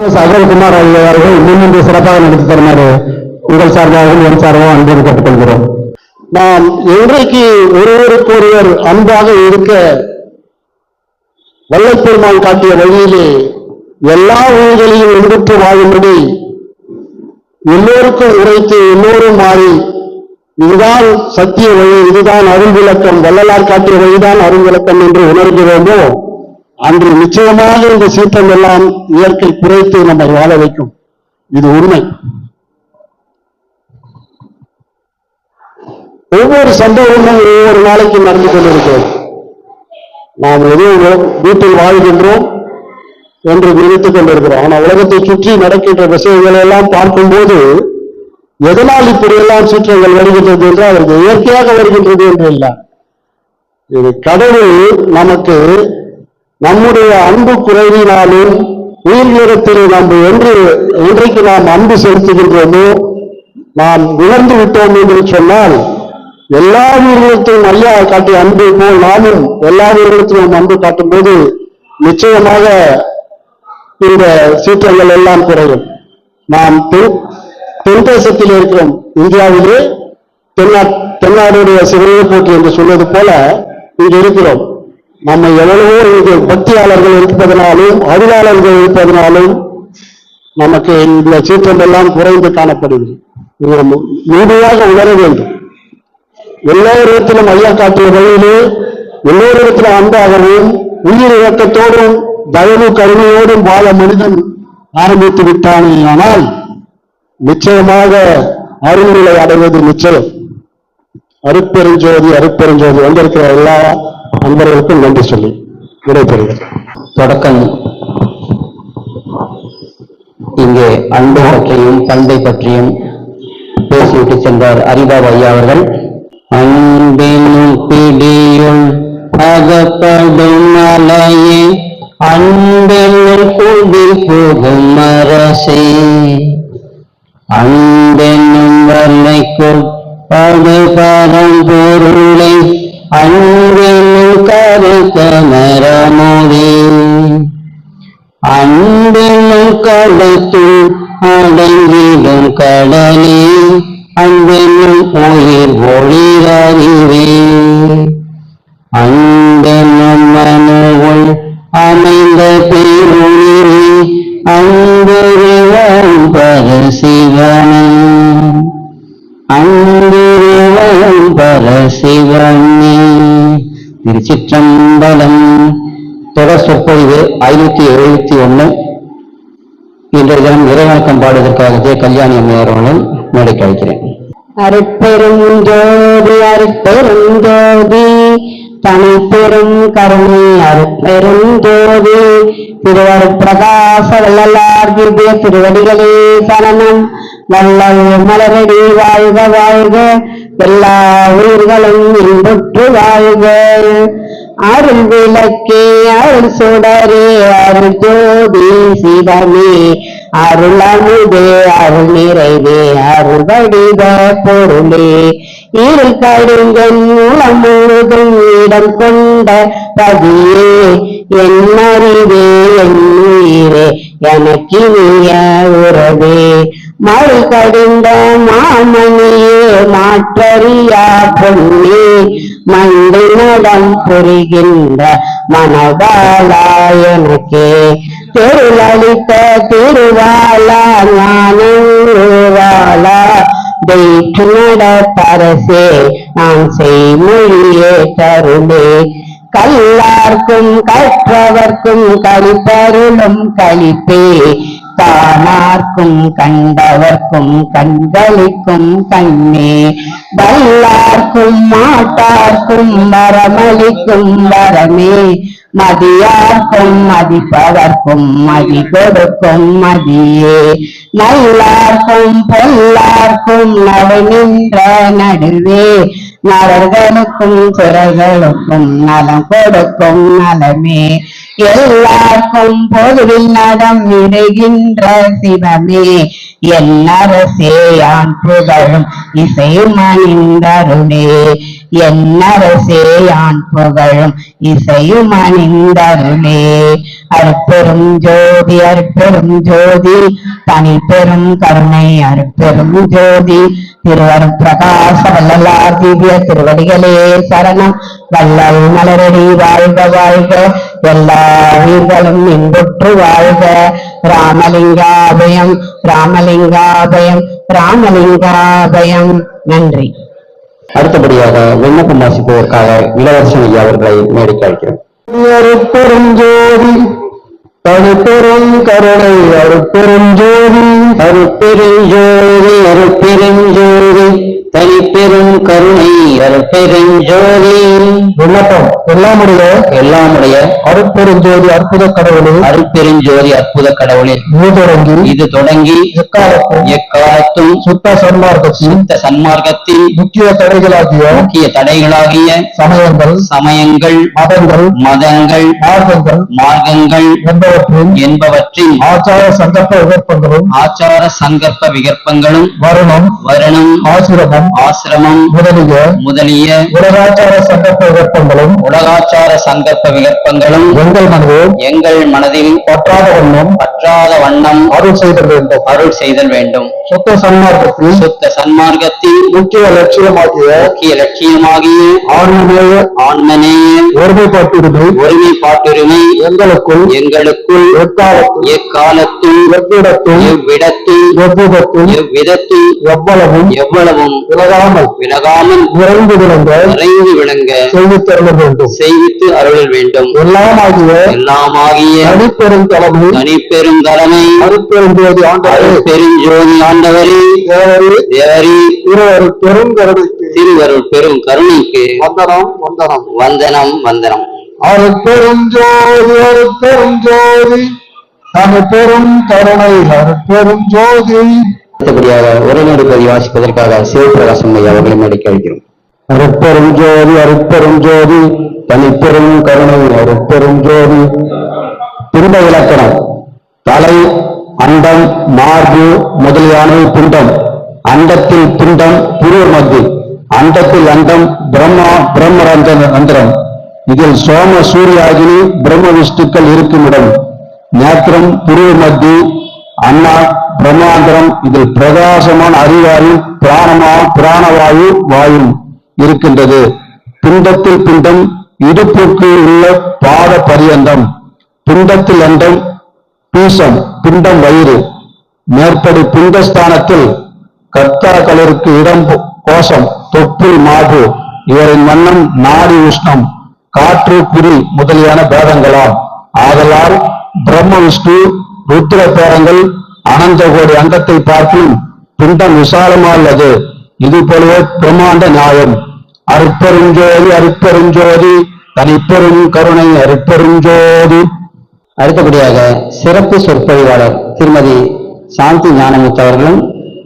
அகல்குமார் அவர்கள் இன்னும் சிறப்பாக நடத்தி தருமாறு உங்கள் சார்பாகவும் என் சார்பாகவும் அன்போடு கேட்டுக்கொள்கிறோம். நாம் இன்றைக்கு ஒருவருக்கொருவர் அன்பாக இருக்க வல்லப்பெருமான் காட்டிய வழியிலே எல்லா உயிர்களையும் இன்புற்று வாழும்படி எல்லோருக்கும் உரைத்து எல்லோரும் மாறி இதுதான் சத்திய வழி, இதுதான் அருள் விளக்கம், வள்ளலார் காட்டிய வழிதான் அருள் விளக்கம் என்று உணர்கிறோமோ அன்று நிச்சயமாக இந்த சீற்றம் எல்லாம் இயற்கை குறைத்து நம்மை வாழ வைக்கும். இது உண்மை. ஒவ்வொரு சம்பவமும் ஒவ்வொரு நாளைக்கு நடந்து கொண்டிருக்கிறோம். நாம் எதுவும் வீட்டில் வாழ்கின்றோம் என்று நினைத்துக் கொண்டிருக்கிறோம். ஆனால் உலகத்தை சுற்றி நடக்கின்ற விஷயங்களை எல்லாம் பார்க்கும்போது எதனால் இப்படியெல்லாம் சீற்றங்கள் வருகின்றது என்றால் அதற்கு இயற்கையாக வருகின்றது என்று இல்லை. இது கடவுள் நமக்கு நம்முடைய அன்பு குறைவினாலும் உயிரினத்தில் நாம் என்றைக்கு நாம் அன்பு செலுத்துகின்றோமோ நாம் உணர்ந்து விட்டோம் என்று சொன்னால் எல்லா உயிரினத்தையும் ஐயா காட்டிய அன்பு போல் நாமும் எல்லா உயிரினத்தையும் அன்பு காட்டும் போது நிச்சயமாக இந்த சீற்றங்கள் எல்லாம் குறையும். நாம் தென் தேசத்தில் இருக்கிறோம். இந்தியாவிலே தென்னாடுடைய சிவனையை போற்றி என்று சொல்வது போல இங்கு இருக்கிறோம். நம்ம எவ்வளவோ இங்கு பக்தியாளர்கள் இருப்பதனாலும் அறிவாளர்கள் இருப்பதனாலும் நமக்கு இந்த சீற்றம் எல்லாம் குறைந்து காணப்படுகிறது. முழுமையாக உணர வேண்டும். எல்லோரிடத்திலும் ஐயா காட்டிய வழியிலே எல்லோரிடத்திலும் அன்பாகவும் உயிர் இயக்கத்தோடும் தயவு கருணையோடும் வாழ மனிதன் ஆரம்பித்து விட்டானே ஆனால் நிச்சயமாக அருள்நிலை அடைவது நிச்சயம். அருட்பெருஞ்சோதி அருட்பெருஞ்சோதி வந்திருக்கிற எல்லா அன்பர்களுக்கும் நன்றி சொல்லி விடைபெறுகிறேன். தொடக்கம் இங்கே அன்பை பற்றியும் பண்பை பற்றியும் பேசிவிட்டு சென்றார் அரிபாபு ஐயா அவர்கள். அன்பெனும் பிடியுள் அகப்படும் மலையே அன்பெனும் குடில் புகும் அரசே அன்பெனும் வல்லைக்குள் படு பரம்பொருளை அன்பெனும் கருத்தமரமோதே அன்பெனும் கடத்துள் அடங்கிடும் கடலே அன்பெனும் உயிர் ஒளிரறிவே அன்பெனும் மனுவுள் அமைந்த பேருயிரே அன்புருவம் பரசிவனே அன்புருவம் பரசிவனே. திருச்சிற்றம்பலம். தொடர் சொற்பொழிவு 571. இன்றைய தினம் இறைவணக்கம் பாடுவதற்காக ஜே கல்யாணி அம்மையார் அவர்கள் மேடை கழிக்கிறேன். அருட்பெரும் ஜோதி அருட்பெரும் ஜோதி தனிப்பெரும் கருணை அருட்பெரும் ஜோதி திருவருட்பிரகாச வள்ளலார் திவ்ய திருவடிகளே சரணம். வள்ளல் மலரடி வாழ்க வாழ்க எல்லா உயிர்களும் இன்புற்று வாழ்க. அருள் விளக்கே அருள் சுடரே அருள் ஜோதி சிவமே அருள் அமுதே அருள் நிறைவே அருள் வடிவ பொருளே இருள் கடுங்கன் மூலம் முழுதும் இடம் கொண்ட பதியே என் அறிவே என் உயிரே எனக்கினிய உறவே மழை கடுந்த மாமணியே மாற்றறியா பொன்னே மண்டை நடம் புரிகின்ற மனவாளா எனக்கே தெருளளித்த திருவாளா ஞானவாளா தெய்ற்று நடத்தரசே நான் செய்மொழியே தருளே கல்லார்க்கும் கற்றவர்க்கும் கழிப்பருளும் கழிப்பே காணார்க்கும் கண்டவர்க்கும் கண்களிக்கும் கண்ணே வல்லார்க்கும் மாட்டார்க்கும் வரமளிக்கும் வரமே மதியார்க்கும் மதிப்பவர்க்கும் மதி கொடுக்கும் மதியே நல்லார்க்கும் பொல்லார்க்கும் நடு நின்ற நடுவே நரர்களுக்கும் சிறர்களுக்கும் நலம் கொடுக்கும் நலமே எல்லாருக்கும் பொதுவில் நடம் நிறைகின்ற சிவமே என்னரசே யான் புகழும் இசையும் அணிந்தருளே என்னரசே யான் புகழும் இசையும் அணிந்தருளே அருட்பெரும் ஜோதி அருட்பெரும் ஜோதி தனி பெரும் கருணை அருட்பெரும் ஜோதி திருவருட் பிரகாச வள்ளலார் திவ்ய திருவடிகளே சரணம். வள்ளல் மலரடி வாழ்க வாழ்க, எல்லா உயிர்களும் இன்புற்று வாழ்க. ராமலிங்காபயம் ராமலிங்காபயம் ராமலிங்காபயம். நன்றி. அடுத்தபடியாக விண்ணப்பம் வாசிப்பதற்காக இளவரசன் ஐயா அவர்களை மேடைக்கு அழைக்கிறோம். அருட்பெருஞ்சோதி தனிப்பெரும் கருணை அருட்பெருஞ்சோதி அருட்பெருஞ்சோதி அருட்பெருஞ்சோதி தனிப்பெரும் கருணை அருட்பெருஞ்சோதி. விண்ணப்பம் எல்லாமுடைய அருட்பெருஞ்சோதி அற்புத கடவுளே, அருட்பெருஞ்சோதி அற்புத கடவுளே, இது தொடங்கி எக்காலத்தும் சுத்த சன்மார்க்கத்தில் முக்கிய தடைகளாகிய சமயங்கள் மதங்கள் மார்க்கங்கள் என்பவற்றின் ஆச்சார சங்கற்ப விகற்பங்களும் வருணம் ஆசிரமம் முதலிய உலகாச்சார சங்கற்ப விகற்பங்களும் எங்கள் மனதில் பற்றாத வண்ணம் அருள் செய்தல் வேண்டும். சுத்த சன்மார்க்கத்தில் முக்கிய லட்சியமாகிய ஆன்மநேய ஒருமைப்பாட்டுரிமை எங்களுக்குள் எக்காலத்தும் எவ்விடத்தும் எவ்வளவும் விலகாமல் நிறைந்து விளங்க செய்வித்து அருளல் வேண்டும். எல்லாமாகிய தனிப்பெரும் தலைமை அருட்பெருஞ்சோதி ஆண்டவரே, திருவருள் பெரும் கருணைக்கு வந்தனம். அருட்பெருஞ்சோதி தனிப்பெரும் கருணை அருட்பெருஞ்சோதி. அடுத்தபடியாக உரைநடை பதிவு வாசிப்பதற்காக சிவபிரகாசம் ஐயா அவர்களை மேடைக்கு அழைக்கிறோம். அருட்பெருஞ்சோதி தனிப்பெரும் கருணை அருட்பெருஞ்சோதி. பிண்ட இலக்கணம்: தலை, அண்டம், மார்பு முதலியானவை பிண்டம். அண்டத்தில் பிண்டம் புருவ மத்தி. அண்டத்தில் அண்டம் பிரம்மரந்திரம். இதில் சோம சூரியாகினி பிரம்ம விஷ்ணுக்கள் இருக்கும் இடம். நேத்திரம் புருவ மத்தி. அண்ணா பிரம்மாந்திரம். இதில் பிரகாசமான அறிவாயு பிராணவாயு இருக்கின்றது. பிண்டத்தில் பிண்டம் இடுப்புக்கு உள்ள பாத பரியந்தம். பிண்டத்தில் அண்டம் பீசம், பிண்டம் வயிறு. மேற்படி பிண்டஸ்தானத்தில் கர்த்தாக்களிற்கு இடம் கோஷம், தொப்புள் மார்பு. இவரின் வண்ணம் நாடி உஷ்ணம், காற்று குறி முதலியான பேதங்களாம். ஆதலால் பிரம்ம விஷ்ணு ருத்ர பேரங்கள் அனந்த கோடி அண்டத்தை பார்க்கும் பிண்டம் விசாலமானது. இது போலவே பிரம்மாண்ட நியாயம். அருட்பெருஞ்சோதி தனிப்பெரும் கருணை அருட்பெருஞ்சோதி. அடுத்தபடியாக சிறப்பு சொற்பொழிவாளர் திருமதி சாந்தி ஞானமுத்து அவர்களும்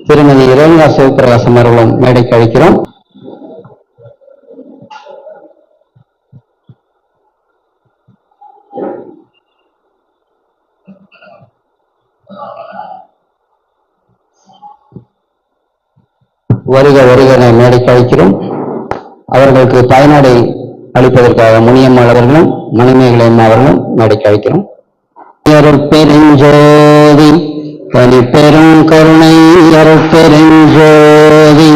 திருமதி ரேணுகா சிவபிரகாசம் அவர்களும் மேடைக்கு அழைக்கிறோம். வருக என மேடைக்கு அழைக்கிறோம். அவர்களுக்கு பயனாடை அளிப்பதற்காக முனியம்மாள் அவர்களும் மணிமேகலை அவர்களும் மேடைக்கு அழைக்கிறோம். அருட்பெருஞ்சோதி தனிப்பெரும் கருணை அருட்பெருஞ்சோதி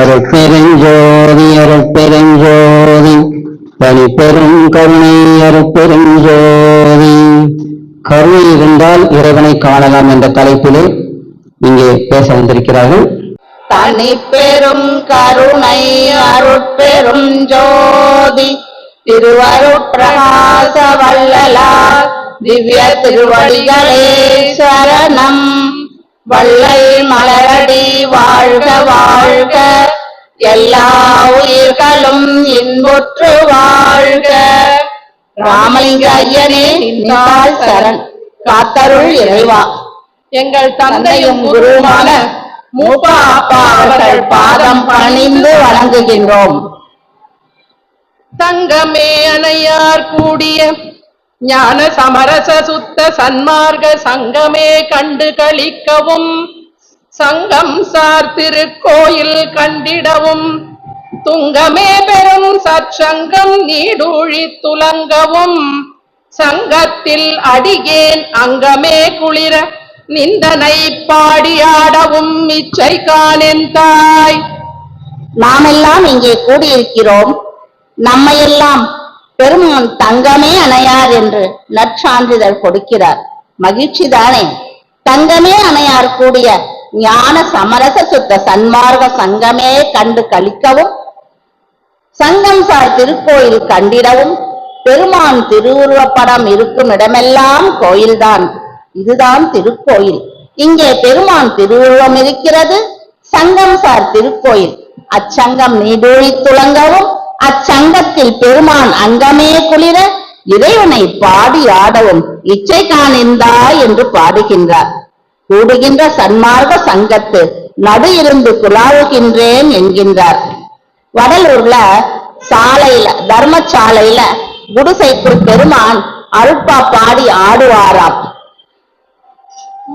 அருட்பெருஞ்சோதி அருட்பெருஞ்சோதி தனிப்பெரும் கருணை அருட்பெருஞ்சோதி. கருணை இருந்தால் இறைவனை காணலாம் என்ற தலைப்பிலே இங்கே பேச வந்திருக்கிறார்கள். தனிப்பெரும் கருணை அருட்பெரும் ஜோதி திருவருட்பிரகாச வள்ளலார் திவ்ய திருவடிகளே சரணம். வள்ளை மலரடி வாழ்க வாழ்க, எல்லா உயிர்களும் இன்புற்று வாழ்க. ராமலிங்க ஐயனே நின்றால் சரண். காத்தருள் இறைவா. எங்கள் தந்தையும் குருவுமான மூப்பா அப்பா அவர்கள் பாதம் பணிந்து வணங்குகின்றோம். தங்கமே அணையார் கூடிய ஞான சமரச சுத்த சன்மார்க்க சங்கமே கண்டு களிக்கவும், சங்கம் சார் திருக்கோயில் கண்டிடவும், துங்கமே பெரும் சற்சங்கம் நீடூழி துலங்கவும், சங்கத்தில் அடியேன் அங்கமே குளிர நிந்தனை பாடியாடவும் இச்சை காணென் தாய். நாமெல்லாம் இங்கே கூடியிருக்கிறோம். நம்மையெல்லாம் பெருமான் தங்கமே அணையார் என்று நற்சான்றிதழ் கொடுக்கிறார். மகிழ்ச்சிதானே? தங்கமே அணையார் கூடிய ஞான சமரச சுத்த சன்மார்க்க சங்கமே கண்டு களிக்கவும், சங்கம் சார் திருக்கோயில் கண்டிடவும், பெருமான் திருவுருவப்படம் இருக்கும் இடமெல்லாம் கோயில்தான். இதுதான் திருக்கோயில். இங்கே பெருமான் திருவுருவம் இருக்கிறது. சங்கம் சார் திருக்கோயில். அச்சங்கம் நீடூழி துளங்கவும், அச்சங்கத்தில் பெருமான் அங்கமே குளிர இறைவனை பாடி ஆடவும் இச்சை காணிந்தாய் என்று பாடுகின்றார். கூடுகின்ற சன்மார்க்க சங்கத்து நடு இருந்து குலாவுகின்றேன் என்கின்றார். வடலூர்ல சாலையில தர்மசாலையில குடிசைக்குள் பெருமான் அருட்பா பாடி ஆடுவாராம்.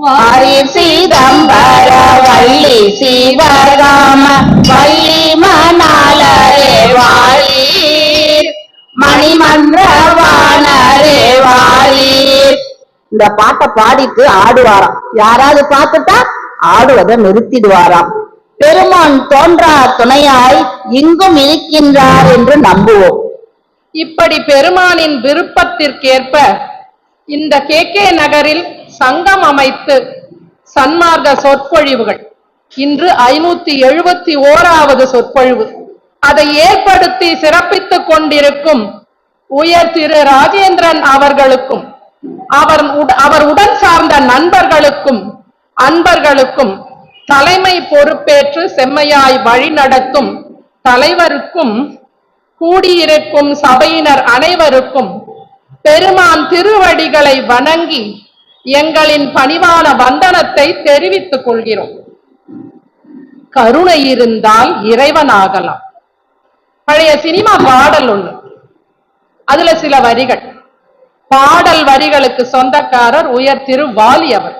வாரி சீதம்பர வள்ளி சிவகாம வள்ளி மணாலரே வாரி மணிமன்றவானரே வாரி. இந்த பாட்டை பாடிட்டு ஆடுவாராம். யாராவது பார்த்துட்டா ஆடுவதை நிறுத்திடுவாராம். பெருமான் தோன்றா துணையாய் இங்கும் இருக்கின்றார் என்று நம்புவோம். இப்படி பெருமானின் விருப்பத்திற்கேற்ப இந்த கே நகரில் சங்கம் அமைத்து சன்மார்க்க சொற்பொழிவுகள் இன்று 571வது சொற்பொழிவு. அதை ஏற்படுத்தி சிறப்பித்துக் கொண்டிருக்கும் உயர் திரு ராஜேந்திரன் அவர்களுக்கும் அவர் உடன் சார்ந்த நண்பர்களுக்கும் அன்பர்களுக்கும் தலைமை பொறுப்பேற்று செம்மையாய் வழிநடத்தும் தலைவருக்கும் கூடியிருக்கும் சபையினர் அனைவருக்கும் பெருமான் திருவடிகளை வணங்கி எங்களின் பணிவான வந்தனத்தை தெரிவித்துக் கொள்கிறோம். கருணை இருந்தால் இறைவனாகலாம். பழைய சினிமா பாடல் ஒண்ணு, அதுல சில வரிகள். பாடல் வரிகளுக்கு சொந்தக்காரர் உயர் திரு வாலி அவர்.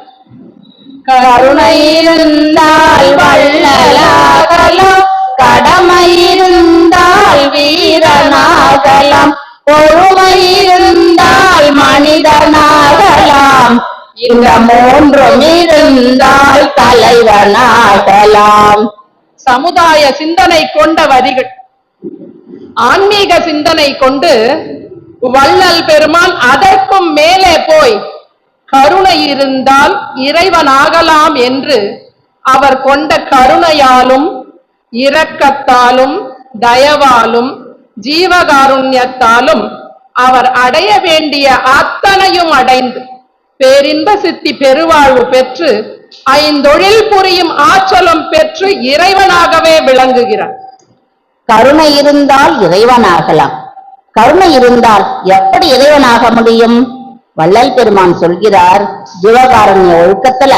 கருணை இருந்தால் வள்ளலாகலாம், கடமை இருந்தால் வீரனாகலாம், பொறுமை இருந்தால் மனிதனாகலாம், இந்த மூன்றும் இருந்தால் தலைவனாகலாம். சமுதாய சிந்தனை கொண்ட வரிகள். ஆன்மீக சிந்தனை கொண்டு வள்ளல் பெருமான் அதற்கும் மேலே போய் கருணை இருந்தால் இறைவனாகலாம் என்று அவர் கொண்ட கருணையாலும் இரக்கத்தாலும் தயவாலும் ஜீவகாருண்யத்தாலும் அவர் அடைய வேண்டிய அத்தனையும் அடைந்து பேரின்ப சித்தி பெருவாழ்வு பெற்று ஐந்தொழில் புரியும் ஆற்றலும் பெற்று இறைவனாகவே விளங்குகிறார். கருணை இருந்தால் இறைவனாகலாம். கருணை இருந்தால் எப்படி இறைவனாக முடியும்? வள்ளல் பெருமான் சொல்கிறார் ஜீவகாருண்ய ஒழுக்கத்துல,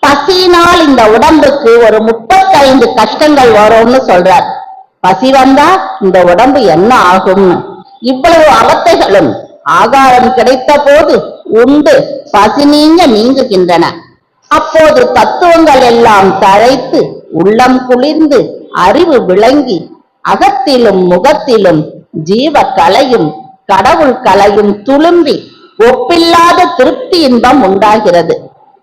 பசியினால் இந்த உடம்புக்கு ஒரு 35 கஷ்டங்கள் வரும்னு சொல்றார். பசி வந்தா இந்த உடம்பு என்ன ஆகும்னு. இவ்வளவு அவத்தைகளும் ஆகாரம் கிடைத்த போது உண்டு பசி நீங்குகின்றன. அப்போது தத்துவங்கள் எல்லாம் தழைத்து உள்ளம் குளிர்ந்து அறிவு விளங்கி அகத்திலும் முகத்திலும் ஜீவ கலையும் கடவுள் கலையும் துளும்பி ஒப்பில்லாத திருப்தி இன்பம் உண்டாகிறது.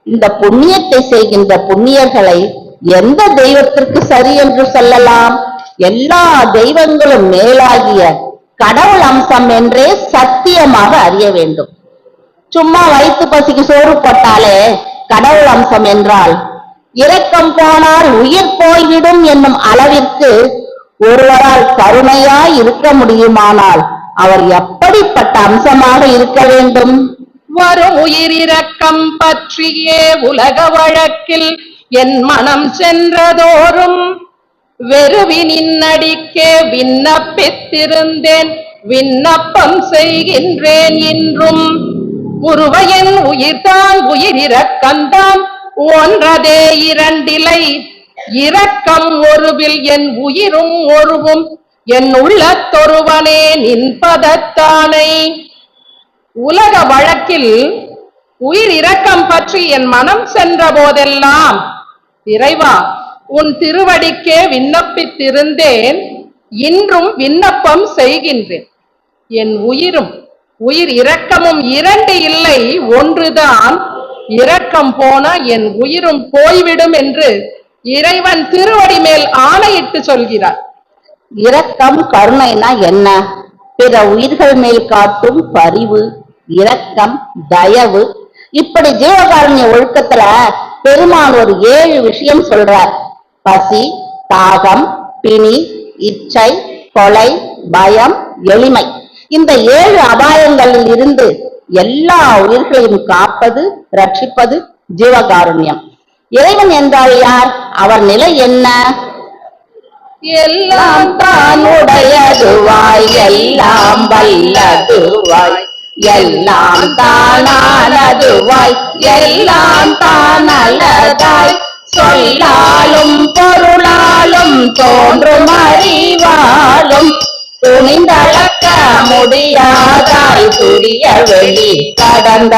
இந்த புண்ணியத்தை செய்கின்ற புண்ணியர்களை எந்த தெய்வத்திற்கு சரி என்று சொல்லலாம்? எல்லா தெய்வங்களும் மேலாகிய கடவுள் அம்சம் என்றே சத்தியமாக அறிய வேண்டும். சும்மா வயிற்று பசிக்கு சோறு போட்டாலே கடவுள் அம்சம் என்றால், இரக்கம் போனால் உயிர் போய்விடும் என்னும் அளவிற்கு ஒருவரால் கருணையாய் இருக்க முடியுமானால் அவர் எப்படிப்பட்ட அம்சமாக இருக்க வேண்டும்? வரும் உயிர் இரக்கம் பற்றியே உலக வழக்கில் என் மனம் சென்றதோறும் வெறுவினின் அடிக்கே விண்ணப்பித்திருந்தேன், விண்ணப்பம் செய்கின்றேன் இன்றும். உருவையன் உயிர்தான் உயிர் இரக்கந்தான் ஒன்றதே இரண்டிலை, இரக்கம் ஒருவில் என் உயிரும் ஒருவும் என் உள்ளத்தொருவனே நின்பதத்தானை. உலக வழக்கில் உயிர் இரக்கம் பற்றி என் மனம் சென்ற போதெல்லாம், இறைவா உன் திருவடிக்கே விண்ணப்பித்திருந்தேன், இன்றும் விண்ணப்பம் செய்கின்றேன். என் உயிரும் உயிர் இரக்கமும் இரண்டு இல்லை ஒன்றுதான், இரக்கம் போனா என் உயிரும் போய்விடும் என்று இறைவன் திருவடி மேல் ஆணையிட்டு சொல்கிறார். இரக்கம் கருணைனா என்ன? பிற உயிர்கள் மேல் காட்டும் பரிவு, இரக்கம், தயவு. இப்படி ஜீவகாருண்ய ஒழுக்கத்துல பெருமான் ஒரு 7 விஷயம் சொல்றார். பசி, தாகம், பிணி, இச்சை, கொலை, பயம், எளிமை. இந்த 7 அபாயங்களில் இருந்து எல்லா உயிர்களையும் காப்பது, ரட்சிப்பது ஜீவகாருண்யம். இறைவன் என்றால் யார்? அவர் நிலை என்ன? எல்லாம் தானுடையதுவாய், எல்லாம் வல்லதுவாய், எல்லாம் தானானதுவாய், எல்லாம் தானல்லதாய், சொல்லாலும் பொருளாலும் தோன்றும் அறிவாலும் துணிந்தளக்க முடியாதாய், துரிய வெளி கடந்த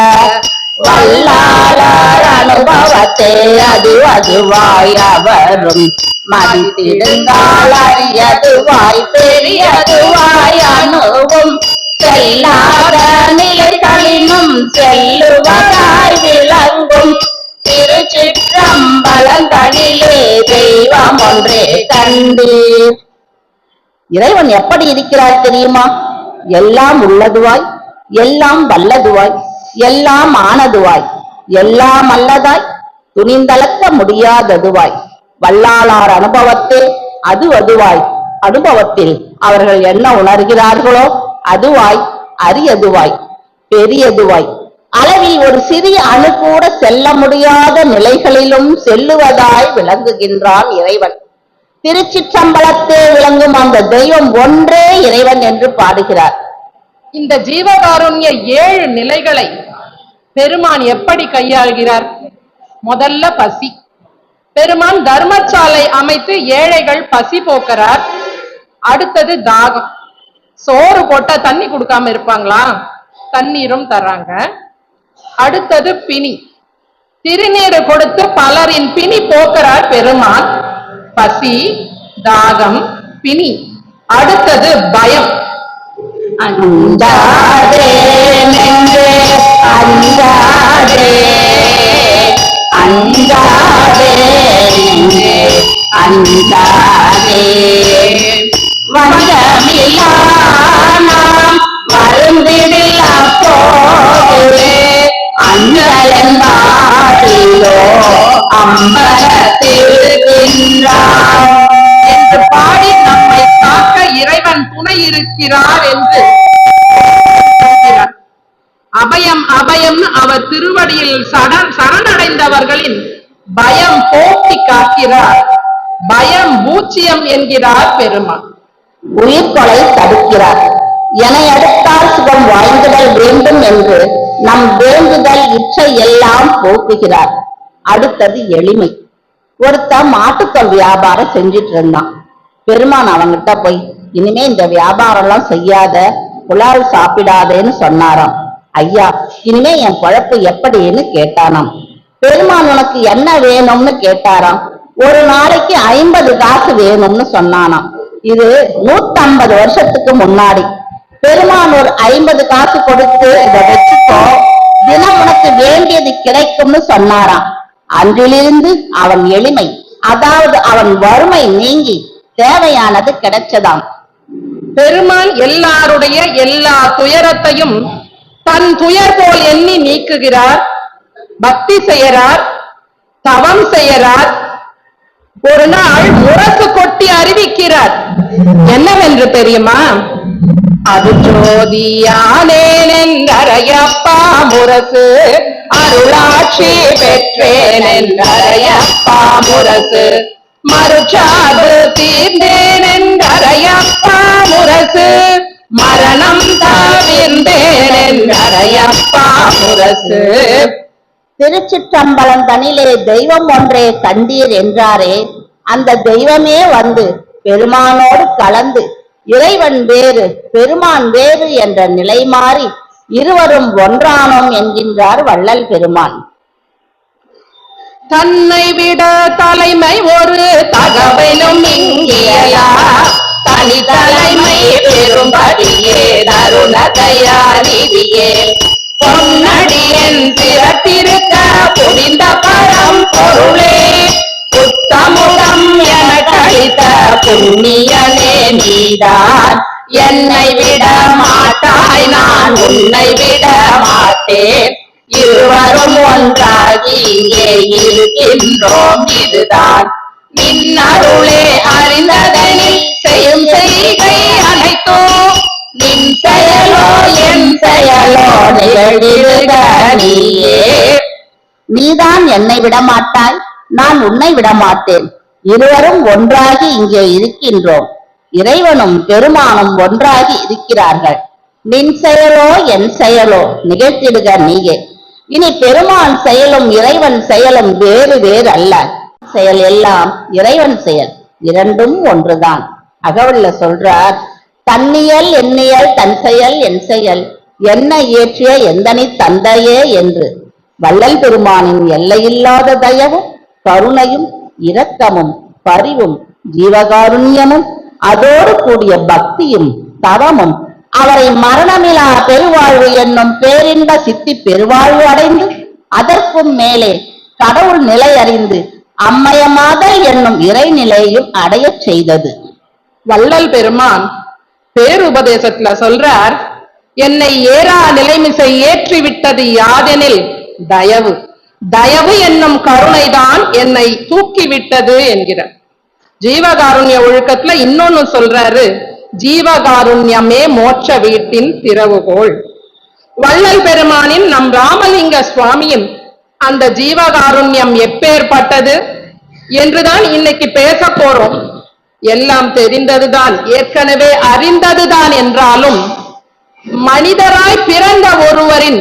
வல்லாளர் அனுபவத்தே அதுவாய் அவரும் மதித்திடுந்தால் அறியதுவாய், பெரியதுவாய் அணுவும் செல்லாத நிலைகளினும் செல்லுவதாய் விளங்கும் திருச்சிற்றம்பலங்களிலே தெய்வம் ஒன்றே கண்டீர். இறைவன் எப்படி இருக்கிறார் தெரியுமா? எல்லாம் உள்ளதுவாய், எல்லாம் வல்லதுவாய், எல்லாம் ஆனதுவாய், எல்லாம் அல்லதாய், துணிந்தளக்க முடியாததுவாய், வல்லாளார் அனுபவத்தில் அதுவாய், அனுபவத்தில் அவர்கள் என்ன உணர்கிறார்களோ அதுவாய், அரியதுவாய், பெரியதுவாய், அளவில் ஒரு சிறிய அணு கூட செல்ல முடியாத நிலைகளிலும் செல்லுவதாய் விளங்குகின்றான் இறைவன். திருச்சிற்றம்பலத்தே விளங்கும் அந்த தெய்வம் ஒன்றே இறைவன் என்று பாடுகிறார். இந்த ஜீவகாருண்ய 7 நிலைகளை பெருமான் எப்படி கையாள்கிறார்? முதல்ல பசி. பெருமான் தர்மசாலை அமைத்து ஏழைகள் பசி போக்குறார். அடுத்தது தாகம். சோறு போட்டா தண்ணி கொடுக்காம இருப்பாங்களா? தண்ணீரும் தர்றாங்க. அடுத்தது பிணி. திருநீர் கொடுத்து பலரின் பிணி போக்குறார் பெருமான். பசி, தாகம், பிணி. அடுத்தது பயம். அஞ்சாதே நெஞ்சே அஞ்சாதே, அஞ்சாதே நெஞ்சே அஞ்சாதே, வந்தமில்லா நாம் வருந்திடில் அப்போதே, அஞ்சலென்பாரிலோ அம்பலத்தில் நின்றான் என்று பாடி நம்மை காக்க இறைவன் துணை இருக்கிறார் என்று அபயம் அபயம் அவர் திருவடியில் சரணடைந்தவர்களின் பயம் போக்கி காக்கிறார். பயம் பூச்சியம் என்கிறார் பெருமான். உயிர் கொலை தடுக்கிறார். என அடுத்தால் சுகம் வாழ்ந்துடல் வேண்டும் என்று நம் வேண்டுதல் இச்சை எல்லாம் போக்குகிறார். அடுத்தது எளிமை. ஒருத்த மாட்டுத்தோல் வியாபாரம் செஞ்சிட்டு இருந்தான். பெருமான் அவங்கிட்ட போய், இனிமே இந்த வியாபாரம் எல்லாம் செய்யாத, புலால் சாப்பிடாதேன்னு சொன்னாராம். ஐயா, இனிமே என் பொழப்பு எப்படின்னு கேட்டானாம். பெருமான் உனக்கு என்ன வேணும்னு கேட்டாராம். ஒரு நாளைக்கு 50 காசு வேணும்னு சொன்னானாம். இது 150 வருஷத்துக்கு முன்னாடி. பெருமான் ஒரு 50 காசு கொடுத்து இதை வச்சுக்கோ, தினம் உனக்கு வேண்டியது கிடைக்கும்னு சொன்னாராம். அன்றிலிருந்து அவன் எளிமை, அதாவது அவன் வறுமை நீங்கி தேவையானது கிடைச்சதாம். பெருமான் எல்லாருடைய எல்லா துயரத்தையும் தன் துயர் போல் எண்ணி நீக்குகிறார். பக்தி செய்யறார், தவம் செய்யறார். ஒரு நாள் முரசு கொட்டி அறிவிக்கிறார். என்னவென்று தெரியுமா? அது ஜோதியானேனென்றரையப்பா முரசு, அருளாட்சி பெற்றேன் என்றரையப்பா முரசு, மறுச்சாது தீர்ந்தேன் என்றரையப்பா முரசு, மரணம் தவிர்ந்தேன் என்றரையப்பா முரசு. திருச்சிற்றம்பலம் தனிலே தெய்வம் ஒன்றே கண்டீர் என்றாரே, அந்த தெய்வமே வந்து பெருமானோடு கலந்து இறைவன் வேறு பெருமான் வேறு என்ற நிலை மாறி இருவரும் ஒன்றானோம் என்கின்றார் வள்ளல் பெருமான். தன்னை விட தலைமை ஒரு தகவலும் இங்கேயா, தனி தலைமை பெரும்படியே தர கருண தயாநிதியே பொன்னடியன் சிறப்பிருக்க புரிந்த பரம் பொருளே புத்தமுகம் என கழித்த புண்ணியனே நீதான் என்னை விட மாட்டாய் நான் உன்னை விட மாட்டேன் இருவரும் ஒன்றாகி இங்கே இருக்கின்றோம் இதுதான் நின்னருளே அறிந்ததனில் செய்யும் செய்கை அனைத்தோ நின் செயலோ என் செயலோ நிகழ்ந்திருக நீயே நீதான் என்னை விட மாட்டாய் நான் உன்னை விட மாட்டேன் இருவரும் ஒன்றாகி இங்கே இருக்கின்றோம் இறைவனும் பெருமானும் ஒன்றாகி இருக்கிறார்கள் நின் செயலோ என் செயலோ நிகழ்த்திடுக நீயே இனி பெருமான் செயலும் இறைவன் செயலும் வேறு வேறு அல்ல செயல் எல்லாம் இறைவன் செயல் இரண்டும் ஒன்றுதான் அகவல்ல சொல்றார் தன்னியல் எண்ணியல் தன் செயல் என் செயல் என்ன இயற்றிய எந்தனி தந்தையே என்று வள்ளல் பெருமானின் எல்லையில்லாத தயவும் கருணையும் இரக்கமும் பரிவும் ஜீவகாருண்யமும் அதோடு கூடிய பக்தியும் தவமும் அவரை மரணமிலா பெருவாழ்வு என்னும் பேரின்ப சித்தி பெருவாழ்வு அடைந்து அதற்கும் மேலே கடவுள் நிலை அறிந்து அம்மயமாதல் என்னும் இறைநிலையும் அடையச் செய்தது. வள்ளல் பெருமான் பேருபதேசத்துல சொல்றார், என்னை ஏறா நிலைமிசை ஏற்றி விட்டது யாதெனில் தயவு. தயவு என்னும் கருணைதான் என்னை தூக்கி விட்டது என்கிறார். ஜீவகாருண்ய ஒழுக்கத்துல இன்னொன்னு சொல்றாரு, ஜீவகாருண்யமே மோட்ச வீட்டின் திறவுகோள். வள்ளல் பெருமானின் நம் ராமலிங்க சுவாமியின் அந்த ஜீவகாருண்யம் எப்பேற்பட்டது என்றுதான் இன்னைக்கு பேச போறோம். எல்லாம் தெரிந்ததுதான், ஏற்கனவே அறிந்ததுதான் என்றாலும் மனிதராய் பிறந்த ஒருவரின்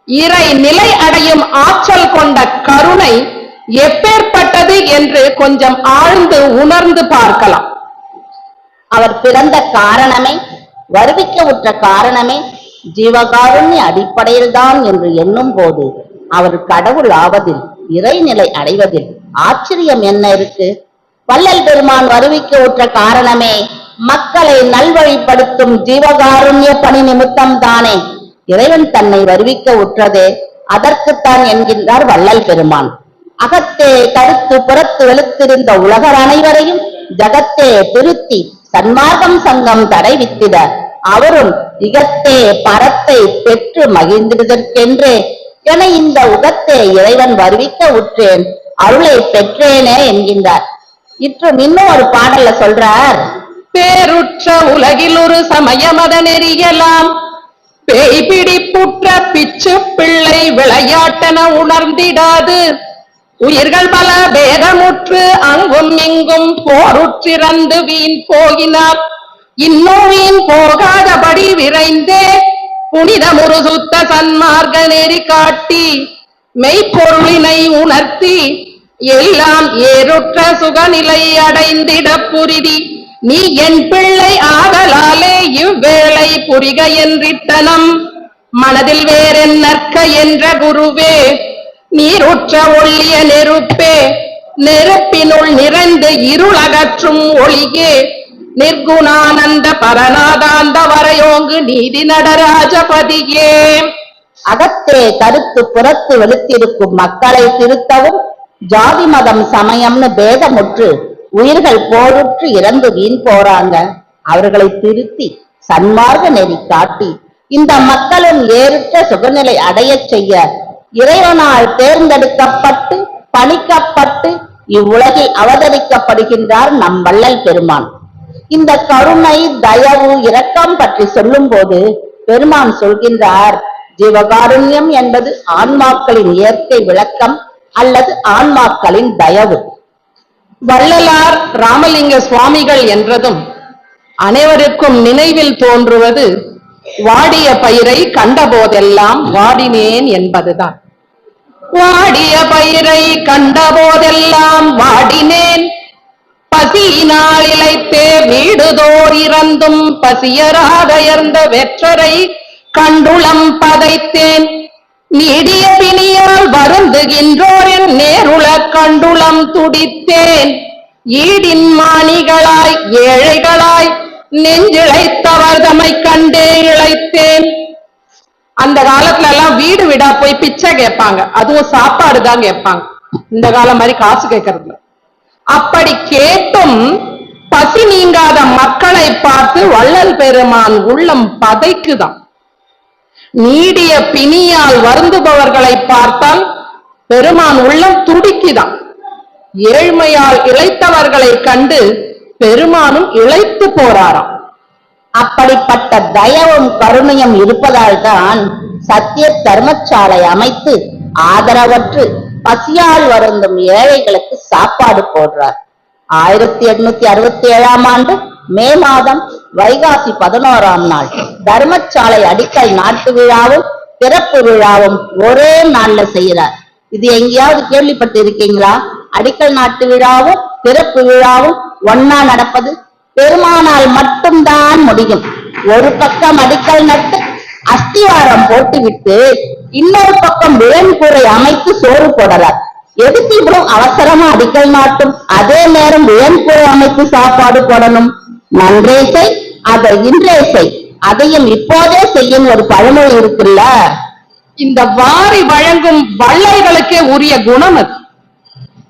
இறை நிலை அடையும் ஆற்றல் கொண்ட கருணை எப்பேற்பட்டது என்று கொஞ்சம் ஆழ்ந்து உணர்ந்து பார்க்கலாம். அவர் பிறந்த காரணமே, வருவிக்க உற்ற காரணமே ஜீவகாருண்ய அடிப்படையில்தான் என்று எண்ணும் போது அவர் கடவுள் ஆவதில் இறைநிலை அடைவதில் ஆச்சரியம் என்ன இருக்கு? வள்ளல் பெருமான் வருவிக்க உற்ற காரணமே மக்களை நல்வழிப்படுத்தும் ஜீவகாருண்ய பணி நிமித்தம் தானே. இறைவன் தன்னை வருவிக்க உற்றதே அதற்குத்தான் என்கின்றார் வள்ளல் பெருமான். அகத்தே கருத்து புறத்து வெளுத்திருந்த உலகர் அனைவரையும் ஜகத்தே திருத்தி சன்மார்க்கம் சங்கம் தடைவித்திட அவரும் இகத்தே பரத்தை பெற்று மகிழ்ந்திருதற்கென்றே என இந்த உகத்தே இறைவன் வருவிக்க உற்றேன் அருளை பெற்றேனே என்கின்றார். இற்றும் இன்னும் ஒரு பாடல்ல சொல்றார், பேருற்ற உலகில் ஒரு சமயமத நெறியலாம் பேய்பிடி புற்ற பிச்சு பிள்ளை விளையாட்டன உணர்ந்திடாது உயிர்கள் பல பேதமுற்று அங்கும் இங்கும் போருற்றிறந்து வீண் போகினார் இன்னும் வீண் போகாதபடி விரைந்தே புனிதமுரு சுத்த சன்மார்க்க நெறி காட்டி மெய்ப்பொருளினை உணர்த்தி எல்லாம் ஏறுற்ற சுகநிலை அடைந்திட புரிதி நீ என் பிள்ளை ஆதலாலே இவ்வேளை புரிக என்றிட்டனம் மனதில் வேறென்னற்க என்ற குருவே நீருற்ற ஒள்ளிய நெருப்பே நெருப்பினுள் நிறைந்து இருள் அகற்றும் ஒளியே நிர்குணானந்த பரநாதாந்த வரையோங்கு நீதி நடராஜபதியே. அகத்தே கருத்து புறத்து வெளுத்திருக்கும் மக்களை திருத்தவும் ஜாதி மதம் சமயம்னு பேதமுற்று உயிர்கள் போருற்று இறந்து வீண் போறாங்க. அவர்களை திருத்தி சன்மார்க்க நெறி காட்டி இந்த மக்களும் ஏறுற்ற சுகநிலை அடைய செய்ய இறைவனால் தேர்ந்தெடுக்கப்பட்டு பணிக்கப்பட்டு இவ்வுலகில் அவதரிக்கப்படுகின்றார் நம் வள்ளல் பெருமான். இந்த கருணை தயவு இரக்கம் பற்றி சொல்லும் போது பெருமான் சொல்கின்றார், ஜீவகாருண்யம் என்பது ஆன்மாக்களின் இயற்கை விளக்கம் அல்லது ஆன்மாக்களின் தயவு. வள்ளலார் ராமலிங்க சுவாமிகள் என்றதும் அனைவருக்கும் நினைவில் தோன்றுவது வாடிய பயிரை கண்டபோதெல்லாம் வாடினேன் என்பதுதான். வாடிய பயிரை கண்டபோதெல்லாம் வாடினேன் பசியினால் இளைத்தே வீடுதோர் இறந்தும் பசியராதயர்ந்த வெற்றரை கண்டுளம் பதைத்தேன் நீடிய பிணியால் வருந்துகின்றோரின் நேருள கண்டுளம் துடித்தேன் ஈடின் மாணிகளாய் ஏழைகளாய் நெஞ்சிழைத்தவர் தமை கண்டே இழைத்தேன் அந்த காலத்துல எல்லாம் வீடு வீடா போய் பிச்சை கேட்பாங்க, அதுவும் சாப்பாடு தான் கேட்பாங்க. இந்த காலம் மாதிரி காசு கேட்கறது. அப்படி கேட்டும் பசி நீங்காத மக்களை பார்த்து வள்ளல் பெருமான் உள்ளம் பதைக்குதான். நீடிய பிணியால் வருந்துபவர்களை பார்த்தால் பெருமான் உள்ளம் துடிக்குதான். ஏழ்மையால் இளைத்தவர்களை கண்டு பெருமானும் இளைத்து போறாராம். அப்படிப்பட்ட தயவும் கருணையும் இருப்பதால் தான் சத்திய தர்மசாலை அமைத்து ஆதரவற்று பசியால் வருந்தும் ஏழைகளுக்கு சாப்பாடு போடுறார். 1867ஆம் ஆண்டு மே மாதம் வைகாசி 11ஆம் நாள் தர்மசாலை அடிக்கல் நாட்டு விழாவும் திறப்பு விழாவும் ஒரே நாள்ல செய்யறார். இது எங்கேயாவது கேள்விப்பட்டு இருக்கீங்களா? அடிக்கல் நாட்டு விழாவும் திறப்பு விழாவும் ஒன்னா நடப்பது பெருமானால் மட்டும்தான் முடியும். ஒரு பக்கம் அடிக்கல் நட்டு அஸ்திவாரம் போட்டுவிட்டு இன்னொரு பக்கம் விழன்கூரை அமைத்து சோறு போடறார். எதுக்கு இவ்வளவு அவசரமா அடிக்கல் நாட்டும் அதே நேரம் விழன்கூரை அமைத்து சாப்பாடு போடணும்? நன்றே செய், அதை இன்றே செய், அதையும் இப்போதே செய்யும் ஒரு பழமொழி இருக்குல்ல. இந்த வாரி வழங்கும் வள்ளல்களுக்கே உரிய குணம் அது.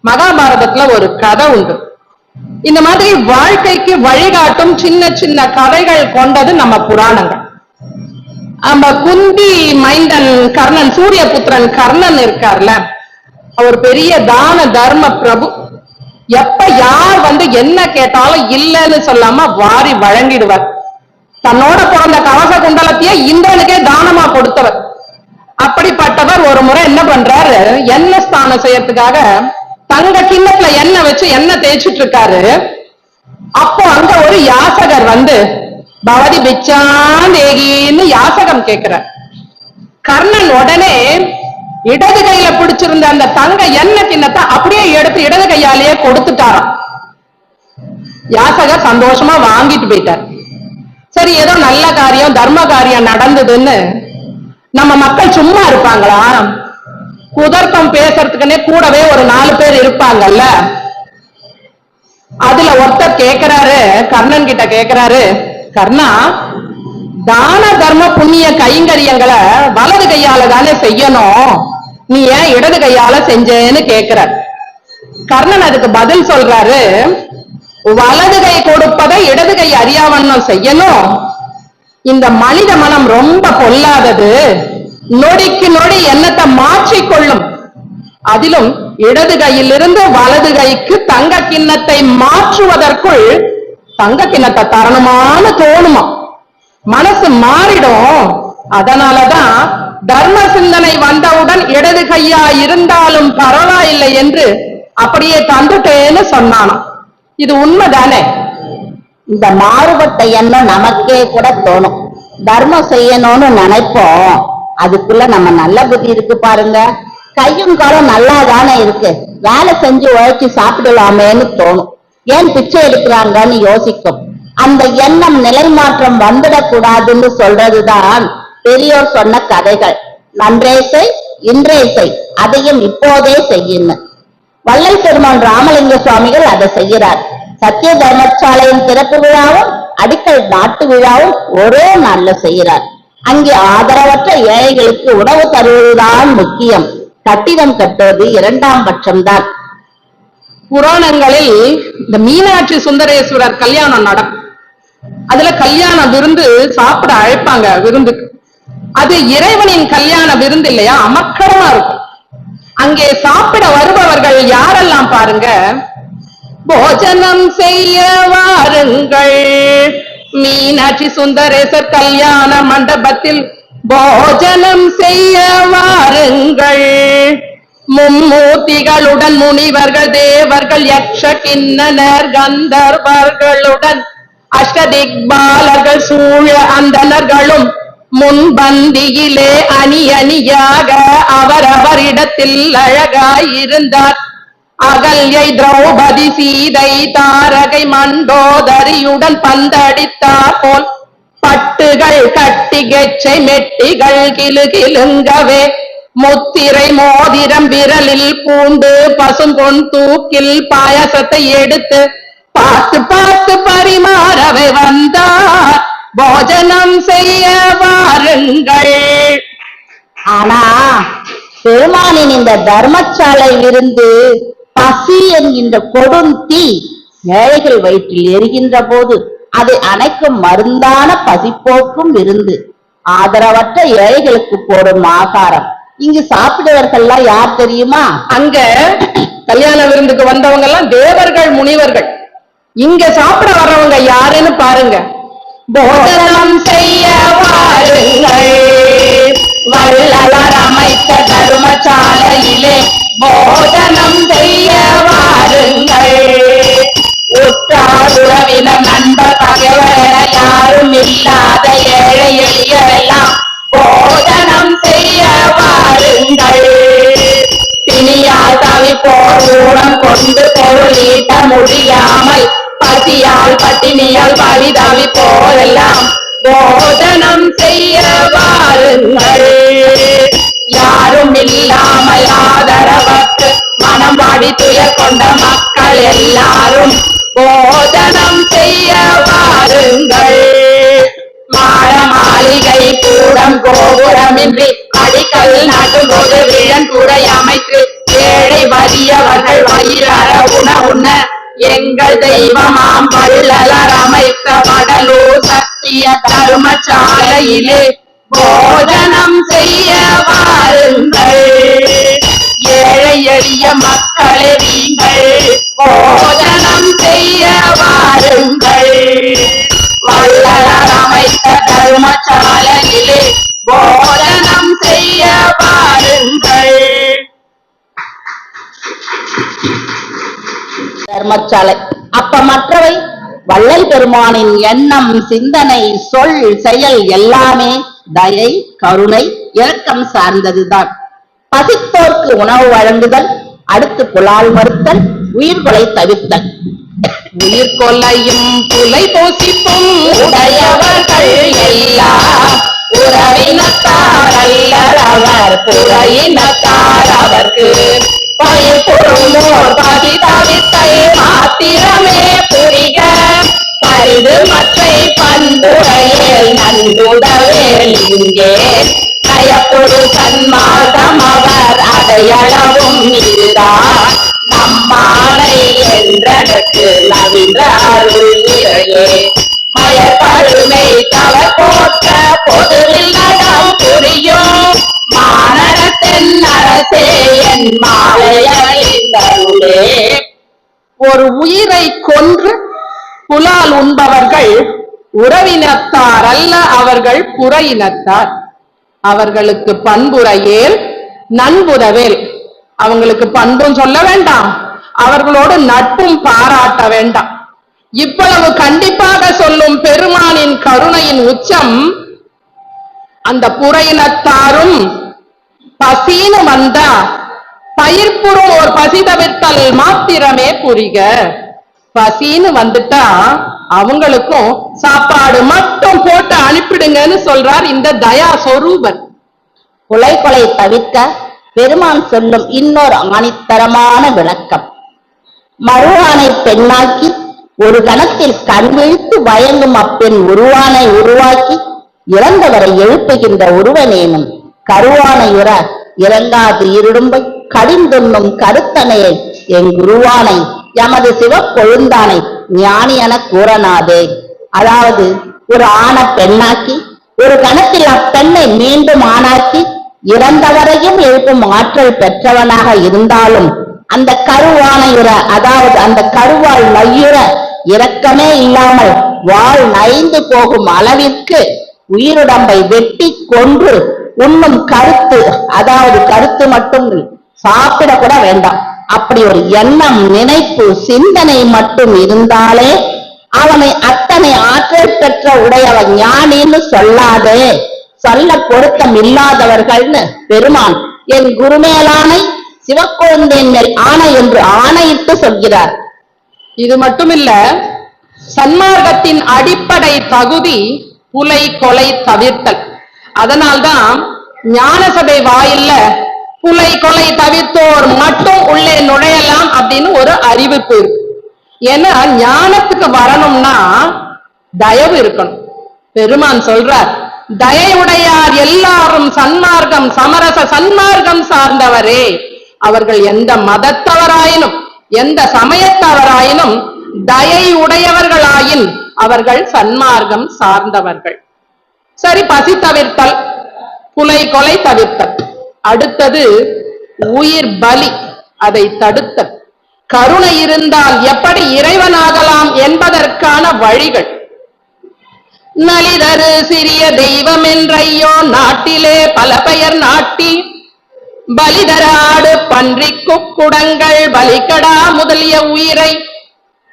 மகாபாரதத்துல ஒரு கதை உண்டு. இந்த மாதிரி வாழ்க்கைக்கு வழிகாட்டும் சின்ன சின்ன கதைகள் கொண்டது நம்ம புராணங்கள். நம்ம குந்தி மைந்தன் கர்ணன், சூரிய புத்திரன் கர்ணன் இருக்கார்ல, அவர் பெரிய தான தர்ம பிரபு. எப்ப யார் வந்து என்ன கேட்டாலும் இல்லைன்னு சொல்லாம வாரி வழங்கிடுவார். தன்னோட பிறந்த கவச குண்டலத்தையே இந்திரனுக்கே தானமா கொடுத்தவர். அப்படிப்பட்டவர் ஒரு முறை என்ன பண்றாரு, எண்ணெய் ஸ்நானம் செய்யறதுக்காக தங்க கிண்ணத்துல எண்ணெய் வச்சு எண்ணெய் தேய்ச்சிட்டு இருக்காரு. அப்போ அங்க ஒரு யாசகர் வந்து பவதி பிச்சாந்தேகின்னு யாசகம் கேட்கிறார். கர்ணன் உடனே இடது கையில பிடிச்சிருந்த அந்த தங்க எண்ணெய் கிண்ணத்தை அப்படியே எடுத்து இடது கையாலேயே கொடுத்துட்டாராம். யாசகர் சந்தோஷமா வாங்கிட்டு போயிட்டார். சரி, ஏதோ நல்ல காரியம் தர்ம காரியம் நடந்ததுன்னு நம்ம மக்கள் சும்மா இருப்பாங்களா? குதர்க்கம் பேசுறதுக்குன்னே கூடவே ஒரு 4 பேர் இருப்பாங்கல்ல. அதுல ஒருத்தர் கேக்குறாரு, கர்ணன் கிட்ட கேக்குறாரு, கர்ணா, தான தர்ம புண்ணிய கைங்கரியங்களை வலது கையால தானே செய்யணும், நீ ஏன் இடது கையால செஞ்சேன்னு கேக்குறார். கர்ணன் அதுக்கு பதில் சொல்றாரு, வலது கை கொடுப்பதை இடது கை அறியாவண்ணம் செய்யணும். இந்த மனித மனம் ரொம்ப பொல்லாதது, நொடிக்கு நொடி எண்ணத்தை மாற்றிக்கொள்ளும். அதிலும் இடது கையிலிருந்து வலது கைக்கு தங்க கிண்ணத்தை மாற்றுவதற்குள் தங்க கிண்ணத்தை தரணுமான்னு தோணுமா, மனசு மாறிடும். அதனாலதான் தர்ம சிந்தனை வந்தவுடன் இடது கையா இருந்தாலும் பரவாயில்லை என்று அப்படியே தந்துட்டேன்னு சொன்னானாம். இது உண்மைதானே? இந்த மாறுபட்ட எண்ணம் நமக்கே கூட தோணும். தர்மம் செய்யணும்னு நினைப்போம், அதுக்குள்ள நம்ம நல்ல புத்தி இருக்கு பாருங்க. கையும் காலம் நல்லா தானே இருக்கு, வேலை செஞ்சு உழைச்சி சாப்பிடலாமேன்னு தோணும். ஏன் பிச்சை எடுக்கிறாங்கன்னு யோசிக்கும். அந்த எண்ணம் நிலை மாற்றம் வந்துடக்கூடாதுன்னு சொல்றதுதான் பெரியோர் சொன்ன கதைகள். நன்றே செய், இன்றே செய், அதையும் இப்போதே செய்யுன்னு. வள்ளல் பெருமான் ராமலிங்க சுவாமிகள் அதை செய்கிறார். சத்திய தர்மசாலையின் திறப்பு விழாவும் அடிக்கல் நாட்டு விழாவும் ஒரே நாள்ல செய்கிறார். அங்கே ஆதரவற்ற ஏழைகளுக்கு உணவு தருவதுதான் முக்கியம், கட்டிடம் கட்டுவது 2ஆம் பட்சம்தான். புராணங்களில் இந்த மீனாட்சி சுந்தரேஸ்வரர் கல்யாணம் நடக்கும். அதுல கல்யாண விருந்து சாப்பிட அழைப்பாங்க விருந்துக்கு. அது இறைவனின் கல்யாண விருந்து இல்லையா, அமக்கலமா இருக்கும். அங்கே சாப்பிட வருபவர்கள் யாரெல்லாம் பாருங்க, போஜனம் செய்ய வாருங்கள், மீனாட்சி சுந்தரேசர் கல்யாண மண்டபத்தில் போஜனம் செய்ய வாருங்கள், மும்மூர்த்திகளுடன் முனிவர்கள் தேவர்கள் யக்ஷ கிண்ணனர் கந்தர்வர்களுடன் அஷ்டதிக்பாலர்கள் சூழ அந்தணர்களும் முன்பந்தியிலே அணி அணியாக அவரவரிடத்தில் அழகாயிருந்தார். அகல்யை திரௌபதி சீதை தாரகை மண்டோதரியுடன் பந்தடித்தார் போல் பட்டுகள் கட்டி கெச்சை மெட்டிகள் கிலுகிலுங்கவே முத்திரை மோதிரம் விரலில் பூண்டு பசும்பொன் தூக்கில் பாயசத்தை எடுத்து பார்த்து பார்த்து பரிமாறவே வந்தார். போஜனம் செய்ய வாருங்கள். ஆனா பெருமானின் இந்த தர்மசாலை விருந்து பசி என்கின்ற கொடுந்தீ ஏழைகள் வயிற்றில் எரிகின்ற போது அதை அணைக்கும் மருந்தான பசிப்போக்கும் விருந்து. ஆதரவற்ற ஏழைகளுக்கு போடும் ஆகாரம். இங்கு சாப்பிடுவர்கள்லாம் யார் தெரியுமா? அங்க கல்யாண விருந்துக்கு வந்தவங்க எல்லாம் தேவர்கள், முனிவர்கள். இங்க சாப்பிட வர்றவங்க யாருன்னு பாருங்க. போதனம் செய்ய வாருங்கள், வள்ளலார் அமைத்த தர்மசாலையிலே போதனம் செய்ய வாருங்கள். உற்றார் உறவினர் நண்பர் பகைவர் என யாரும் இல்லாத ஏழை எளியரெல்லாம் போதனம் செய்ய வாருங்கள். பிணியால் தவிப்போர் ஊனம் கொண்டு பொருள் ஈட்ட முடியாமல் பசியால் பட்டினியால் பரிதாவி போரெல்லாம் போதனம் செய்ய வாருங்கள். யாரும் இல்லாமல் ஆதரவற்று மனம் வாடி துயர் கொண்ட மக்கள் எல்லாரும் போதனம் செய்ய வாருங்கள். மாட மாளிகை கூடம் கோபுரமின்றி அடிக்கல் நாட்டும்போது விழன்குடை அமைத்து ஏழை வறியவர்கள் வயிறார உணவுண்ண எங்கள் தெய்வமாம் வள்ளலார் அமைத்த வடலூர் சத்திய தர்மசாலையிலே போதனம் செய்ய வாருங்கள். ஏழை எளிய மக்களே நீங்கள் போதனம் செய்ய வாருங்கள். வள்ளலார் அமைத்த தர்மசாலையிலே போதனம் செய்ய வாருங்கள். தர்மசாலை அப்ப மற்றவை வள்ளல் பெருமானின் எண்ணம், சிந்தனை, சொல், செயல் எல்லாமே தயை, கருணை, இரக்கம் சார்ந்ததுதான். பசித்தோர்க்கு உணவு வழங்குதல், அடுத்து புலால் மறுத்தல், உயிர்கொலை தவிர்த்தல். உயிர் கொலையும் புலை போசிப்பும் உடையவர்கள் எல்லாம் உறவினத்தார் அல்லர் அவர் புறையினத்தார் அவர்க்கு பயிர் பொருளோர் பசி தவிர்த்தை மாத்திரமே புரிக பரிது மற்றை பண்புரையில் நன்றுடவேல் இங்கே நயப்பொரு சன்மார்க்கம் அவர் அடையளவும் இதுதான் நம்மானை என்றனுக்கு நவின்ற அருள் இறையே மயப்பருமை தவ போற்ற பொதுவில் நடம் புரியும் மானரத்தின் அரசே என் மாலையழிந்தருளே. ஒரு உயிரை கொன்று புலால் உண்பவர்கள் உறவினத்தார் அல்ல, அவர்கள் புறையினத்தார். அவர்களுக்கு பண்புரையேல் நண்புறவேல். அவங்களுக்கு பண்பும் சொல்ல வேண்டாம், அவர்களோடு நட்பும் பாராட்ட வேண்டாம். இவ்வளவு கண்டிப்பாக சொல்லும் பெருமானின் கருணையின் உச்சம் அந்த புறையினத்தாரும் பசின்னு வந்தா பயிர்ப்புறும் ஒரு பசி தவிர்த்தல் மாத்திரமே புரிக. பசின்னு வந்துட்டா அவங்களுக்கும் சாப்பாடு மட்டும் போட்டு அனுப்பிடுங்கன்னு சொல்றார் இந்த தயா சொரூபன். கொலை தவிர்க்க பெருமான் சொல்லும் இன்னொரு ஆணித்தரமான விளக்கம். மறுவானை பெண்ணாக்கி ஒரு கணத்தில் கண் விழித்து வயங்கும் அப்பெண் உருவானை உருவாக்கி இறந்தவரை எழுப்புகின்ற உருவனேனும் கருவானையுற இறங்காது இருடும்பை கடிந்துண்ணும் கருத்தனையை என் குருவானை எமது சிவக்கொழுந்தானை ஞானி என கூறனாதே. அதாவது ஒரு ஆணை பெண்ணாக்கி ஒரு கணத்தில் அப்பெண்ணை மீண்டும் ஆணாக்கி இறந்தவரையும் எழுப்பும் ஆற்றல் பெற்றவனாக இருந்தாலும் அந்த கருவானையுற, அதாவது அந்த கருவால் நையுற இரக்கமே இல்லாமல் வாள் நைந்து போகும் அளவிற்கு உயிருடம்பை வெட்டி கொன்று உண்ணும் கருத்து, அதாவது கருத்து மட்டும் சாப்பிட கூட வேண்டாம், அப்படி ஒரு எண்ணம், நினைப்பு, சிந்தனை மட்டும் இருந்தாலே அவனை அத்தனை ஆற்றல் பெற்ற உடையவன் ஞானின்னு சொல்லாதே, சொல்ல பொருத்தம் இல்லாதவர்கள்னு பெருமான் என் குருமேலானை சிவக்குழந்தையின் மேல் ஆணை என்று ஆணையிட்டு சொல்கிறார். இது மட்டுமில்ல, சன்மார்க்கத்தின் அடிப்படை தகுதி புலை கொலை தவிர்த்தல். அதனால்தான் ஞானசபை வாயில்ல புலை கொலை தவிர்த்தோர் மட்டும் உள்ளே நுழையலாம் அப்படின்னு ஒரு அறிவிப்பு இருக்கு. ஏன்னா ஞானத்துக்கு வரணும்னா தயவு இருக்கணும். பெருமான் சொல்றார், தயையுடையார் எல்லாரும் சன்மார்க்கம் சமரச சன்மார்க்கம் சார்ந்தவரே. அவர்கள் எந்த மதத்தவராயினும் எந்த சமயத்தவராயினும் தயை உடையவர்களாயின் அவர்கள் சன்மார்க்கம் சார்ந்தவர்கள். சரி, பசி தவிர்த்தல், புலை கொலை தவிர்த்தல். அடுத்தது உயிர் பலி, அதை தடுத்தல். கருணை இருந்தால் எப்படி இறைவனாகலாம் என்பதற்கான வழிகள். நலிதரு சிறிய தெய்வம் என்றையோ நாட்டிலே பல பெயர் நாட்டி, பலிதராடு பன்றி குக்குடங்கள் பலிக்கடா முதலிய உயிரை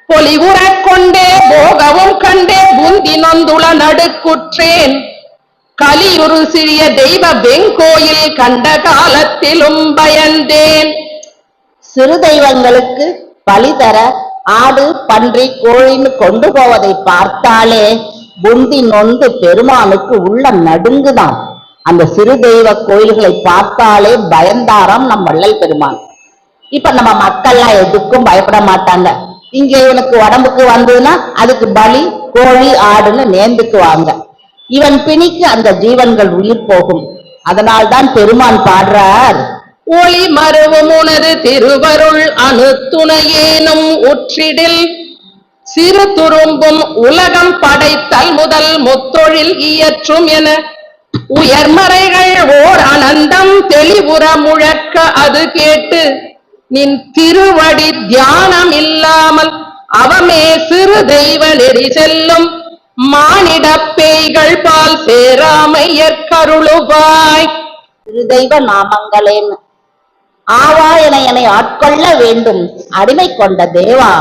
பொலிவுறக் கொண்டே போகவும் கண்டே புந்தி நொந்துள நடுக்குற்றேன். கலியுறு சிறிய தெய்வ வெங்கோயில் கண்ட காலத்திலும் பயந்தேன். சிறு தெய்வங்களுக்கு பலி தர ஆடு பன்றி கோழின்னு கொண்டு போவதை பார்த்தாலே புந்தி நொந்து பெருமானுக்கு உள்ள நடுங்குதான். அந்த சிறு தெய்வ கோயில்களை பார்த்தாலே பயந்தாராம் நம் வள்ளல் பெருமான். இப்ப நம்ம மக்கள்லாம் எதுக்கும் பயப்பட மாட்டாங்க. இங்க இவனுக்கு உடம்புக்கு வந்ததுன்னா அதுக்கு பலி கோழி ஆடுன்னு நேர்ந்துக்குவாங்க. இவன் பிணிக்கு அந்த ஜீவன்கள் உயிர் போகும். அதனால்தான் பெருமான் பாடுறார், ஒளி மருவும் உனது திருவருள் அணுத்துணையேனும் உற்றிடில் சிறு துரும்பும் உலகம் படைத்தல் முதல் முத்தொழில் இயற்றும் என உயர்மறைகள் ஓர் அனந்தம் தெளிவுற முழக்க அது கேட்டு நின் திருவடி தியானம் இல்லாமல் அவமே சிறு தெய்வ நெறி செல்லும் மானிட பேய்கள் பால் சேராமையற்கருளுவாய். சிறு தெய்வ நாமங்களேன்னு ஆவா என என்னை ஆட்கொள்ள வேண்டும் அடிமை கொண்ட தேவா,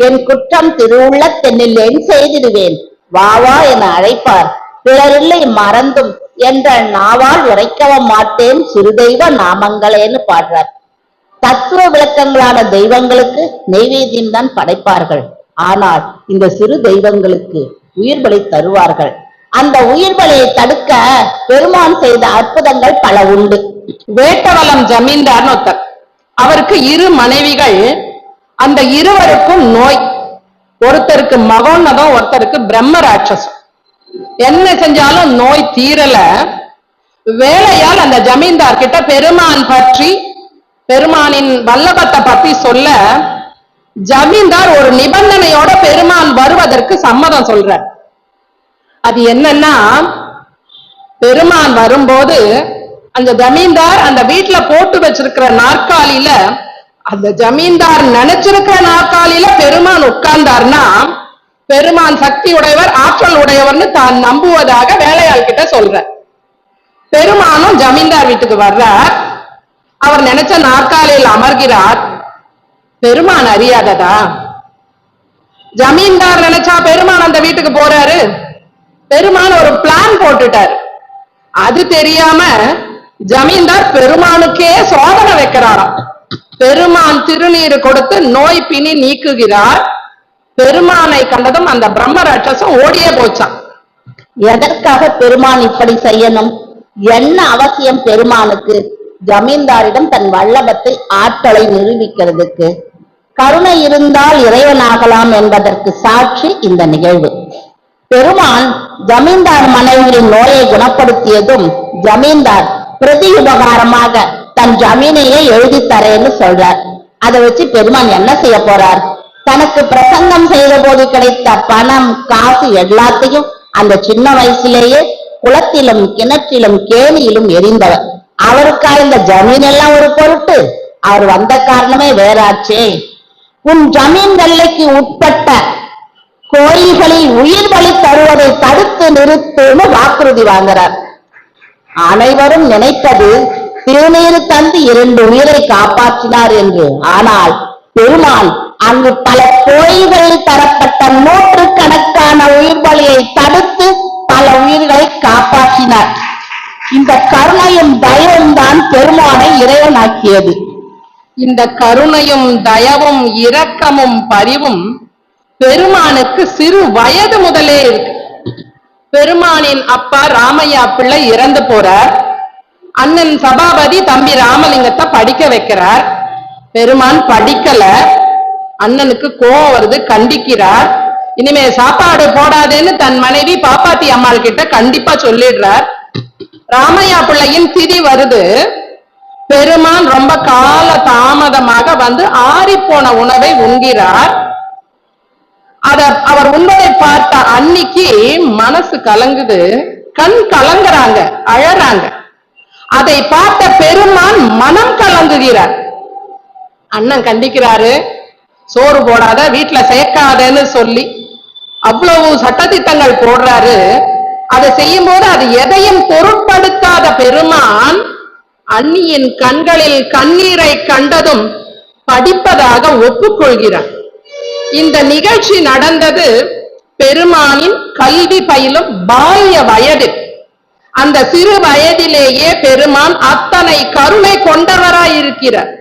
என் குற்றம் திருவுள்ள தென்னில் என் செய்திடுவேன் வாவா என அழைப்பார். பிறரில்லை மறந்தும் என்ற நாவால் உரைக்கவும் மாட்டேன் சிறு தெய்வ நாமங்களேன்னு பாடுறார். தத்துவ விளக்கங்களான தெய்வங்களுக்கு நெய்வேத்தியம் தான் படைப்பார்கள். ஆனால் இந்த சிறு தெய்வங்களுக்கு உயிர் பலி தருவார்கள். அந்த உயிர் பலியை தடுக்க பெருமான் செய்த அற்புதங்கள் பல உண்டு. வேட்டவலம் ஜமீன்தார்னு ஒருத்தர், அவருக்கு 2 மனைவிகள். அந்த இருவருக்கும் நோய். ஒருத்தருக்கு மகோன்னதம், ஒருத்தருக்கு பிரம்ம ராட்சசம். என்ன செஞ்சாலும் நோய் தீரல. வேலையால் அந்த ஜமீன்தார் கிட்ட பெருமான் பற்றி பெருமானின் வல்லபத்தை பத்தி சொல்ல ஜமீன்தார் ஒரு நிபந்தனையோட பெருமான் வருவதற்கு சம்மதம் சொல்றார். அது என்னன்னா, பெருமான் வரும்போது அந்த ஜமீன்தார் அந்த வீட்டுல போட்டு வச்சிருக்கிற நாற்காலியில, அந்த ஜமீன்தார் நினைச்சிருக்கிற நாற்காலியில பெருமான் உட்கார்ந்தார்னா பெருமான் சக்தி உடையவர் ஆற்றல் உடையவர்னு தான் நம்புவதாக வேலையாள் கிட்ட சொல்ற. பெருமானும் ஜமீன்தார் வீட்டுக்கு வர்றார். அவர் நினைச்ச நாற்காலியில் அமர்கிறார். பெருமான் அறியாததா? ஜமீன்தார் நினைச்சா பெருமான் அந்த வீட்டுக்கு போறாரு. பெருமான் ஒரு பிளான் போட்டுட்டார். அது தெரியாம ஜமீன்தார் பெருமானுக்கே சோதனை வைக்கிறாராம். பெருமான் திருநீர் கொடுத்து நோய் பிணி நீக்குகிறார். பெருமானை கண்டதும் அந்த பிரம்ம ராட்சசம் ஓடியே போச்சான். எதற்காக பெருமான் இப்படி செய்யணும்? என்ன அவசியம் பெருமானுக்கு? ஜமீன்தாரிடம் தன் வல்லபத்தை ஆற்றலை நிரூபிக்கிறதுக்கு. கருணை இருந்தால் இறைவனாகலாம் என்பதற்கு சாட்சி இந்த நிகழ்வு. பெருமான் ஜமீன்தார் மனைவியின் நோயை குணப்படுத்தியதும் ஜமீன்தார் பிரதி உபகாரமாக தன் ஜமீனையே எழுதி தரேன்னு சொல்றார். அதை வச்சு பெருமான் என்ன செய்ய போறார்? தனக்கு பிரசங்கம் செய்த போது கிடைத்த பணம் காசு எல்லாத்தையும் அந்த சின்ன வயசுலேயே குளத்திலும் கிணற்றிலும் கேணியிலும் எரிந்தவர். அவருக்கா இந்த ஜமீன் எல்லாம் ஒரு பொருட்டு? அவர் வந்த காரணமே வேறாச்சே. உன் ஜமீன் எல்லைக்கு உட்பட்ட கோயில்களில் உயிர் பலி தருவதை தடுத்து நிறுத்துன்னு வாக்குறுதி வாங்குறார். அனைவரும் நினைத்தது திருநீர் தந்து 2 உயிரை காப்பாற்றினார் என்று. ஆனால் பெருமான் அங்கு பல கோயில்களில் தரப்பட்ட 100கணக்கான உயிர் பலியை தடுத்து பல உயிர்களை காப்பாற்றினார். இந்த கருணையும் தயவும் தான் பெருமானை இறைவனாக்கியது. இந்த கருணையும் தயவும் இரக்கமும் பரிவும் பெருமானுக்கு சிறு வயது முதலே இருக்கு. பெருமானின் அப்பா ராமையா பிள்ளை இறந்து போறார். அண்ணன் சபாபதி தம்பி ராமலிங்கத்தை படிக்க வைக்கிறார். பெருமான் படிக்கல. அண்ணனுக்கு கோபம் வருது, கண்டிக்கிறார். இனிமே சாப்பாடு போடாதேன்னு தன் மனைவி பாப்பாத்தி அம்மாள் கிட்ட கண்டிப்பா சொல்லிடுறார். ராமையா பிள்ளையின் திதி வருது. பெருமான் ரொம்ப கால தாமதமாக வந்து ஆறிப்போன உணவை உண்கிறார். அவர் உண்பதை பார்த்த அன்னைக்கு மனசு கலங்குது, கண் கலங்குறாங்க, அழறாங்க. அதை பார்த்த பெருமான் மனம் கலங்குகிறார். அண்ணன் கண்டிக்கிறாரு, சோறு போடாத, வீட்டுல சேர்க்காதன்னு சொல்லி அவ்வளவு சட்டதிட்டங்கள் போடுறாரு. அதை செய்யும் போது அது எதையும் பொருட்படுத்தாத பெருமான் அண்ணியின் கண்களில் கண்ணீரை கண்டதும் படிப்பதாக ஒப்புக்கொள்கிறார். இந்த நிகழ்ச்சி நடந்தது பெருமானின் கல்வி பயிலும் பால்ய வயதில். அந்த சிறு வயதிலேயே பெருமான் அத்தனை கருணை கொண்டவராயிருக்கிறார்.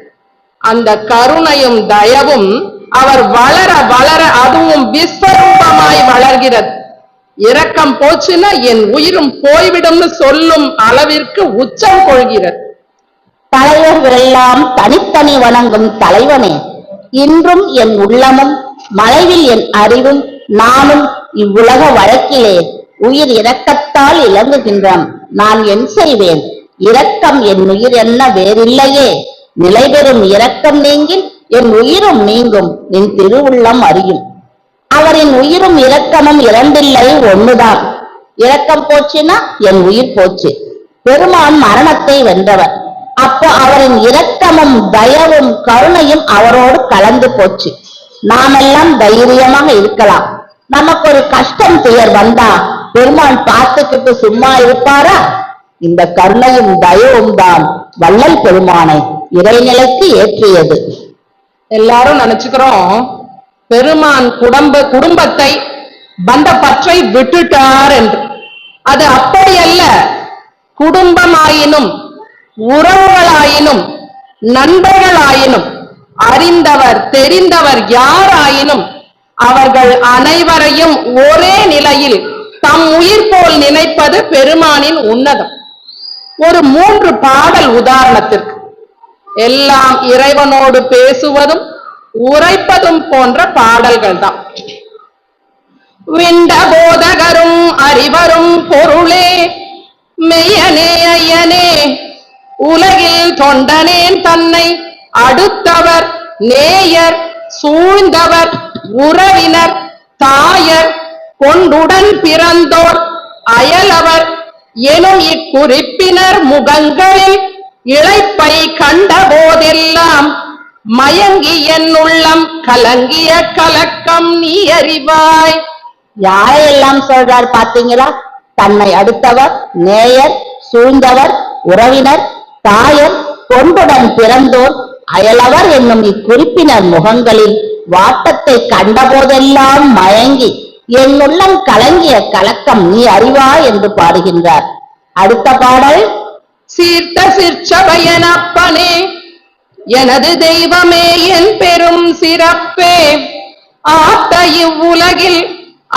அந்த கருணையும் தயவும் அவர் வளர வளர அதுவும் விஸ்வரூபமாய் வளர்கிறது. இரக்கம் போச்சுன்னா என் உயிரும் போய்விடும்னு சொல்லும் அளவிற்கு உச்சம் கொள்கிறது. தலைவர்கள் எல்லாம் தனித்தனி வணங்கும் தலைவனே, இன்றும் என் உள்ளமும் மலைவில் என் அறிவும் நானும் இவ்வுலக வழக்கிலே உயிர் இரக்கத்தால் இலங்குகின்றான். நான் என் செய்வேன்? இரக்கம் என் உயிர் என்ன வேறில்லையே. நிலை பெறும் இரக்கம் நீங்கில் என் உயிரும் நீங்கும், நின் திருவுள்ளம் அறியும். அவரின் உயிரும் இரக்கமும் இரண்டில்லை, ஒண்ணுதான். இரக்கம் போச்சுன்னா என் உயிர் போச்சு. பெருமான் மரணத்தை வென்றவர். அப்போ அவரின் இரக்கமும் தயவும் கருணையும் அவரோடு கலந்து போச்சு. நாமெல்லாம் தைரியமாக இருக்கலாம். நமக்கு ஒரு கஷ்டம் துயர் வந்தா பெருமான் பார்த்துக்கிட்டு சும்மா இருப்பாரா? இந்த கருணையும் தயவும் தான் வள்ளல் பெருமானை இறைநிலைக்கு ஏற்றியது. எல்லாரும் நினைச்சுக்கிறோம் பெருமான் குடும்பத்தை பந்த பற்றை விட்டுட்டார் என்று. அது அப்படி அல்ல. குடும்பமாயினும் உறவுகளாயினும் நண்பர்களாயினும் அறிந்தவர் தெரிந்தவர் யாராயினும் அவர்கள் அனைவரையும் ஒரே நிலையில் தம் உயிர் போல் நினைப்பது பெருமானின் உன்னதம். ஒரு 3 பாடல் உதாரணத்திற்கு. எல்லாம் இறைவனோடு பேசுவதும் உரைப்பதும் போன்ற பாடல்கள் தான். விண்ட போதகரும் அறிவரும் பொருளே மெய்யனே ஐயனே உலகில் தொண்டனேன் தன்னை அடுத்தவர் நேயர் சூழ்ந்தவர் உறவினர் தாயர் கொண்டுடன் பிறந்தோர் அயலவர் எனும் இக்குறிப்பினர் முகங்களில் இழைப்பை கண்ட போதெல்லாம் மயங்கி என் உள்ளம் கலங்கிய கலக்கம் நீ அறிவாய். யாரையெல்லாம் சொல்றார் பாத்தீங்களா? தன்னை அடுத்தவர், நேயர், சூழ்ந்தவர், உறவினர், தாயர், கொண்டுடன் பிறந்தோர், அயலவர் என்னும் இக்குறிப்பினர் முகங்களில் வாட்டத்தை கண்டபோதெல்லாம் மயங்கி என் உள்ளம் கலங்கிய கலக்கம் நீ அறிவாய் என்று பாடுகின்றார். அடுத்த பாடல், சீர்த்த சிற்சபையனப்பனே எனது தெய்வமே என் பெரும் சிறப்பே ஆத்த இவ்வுலகில்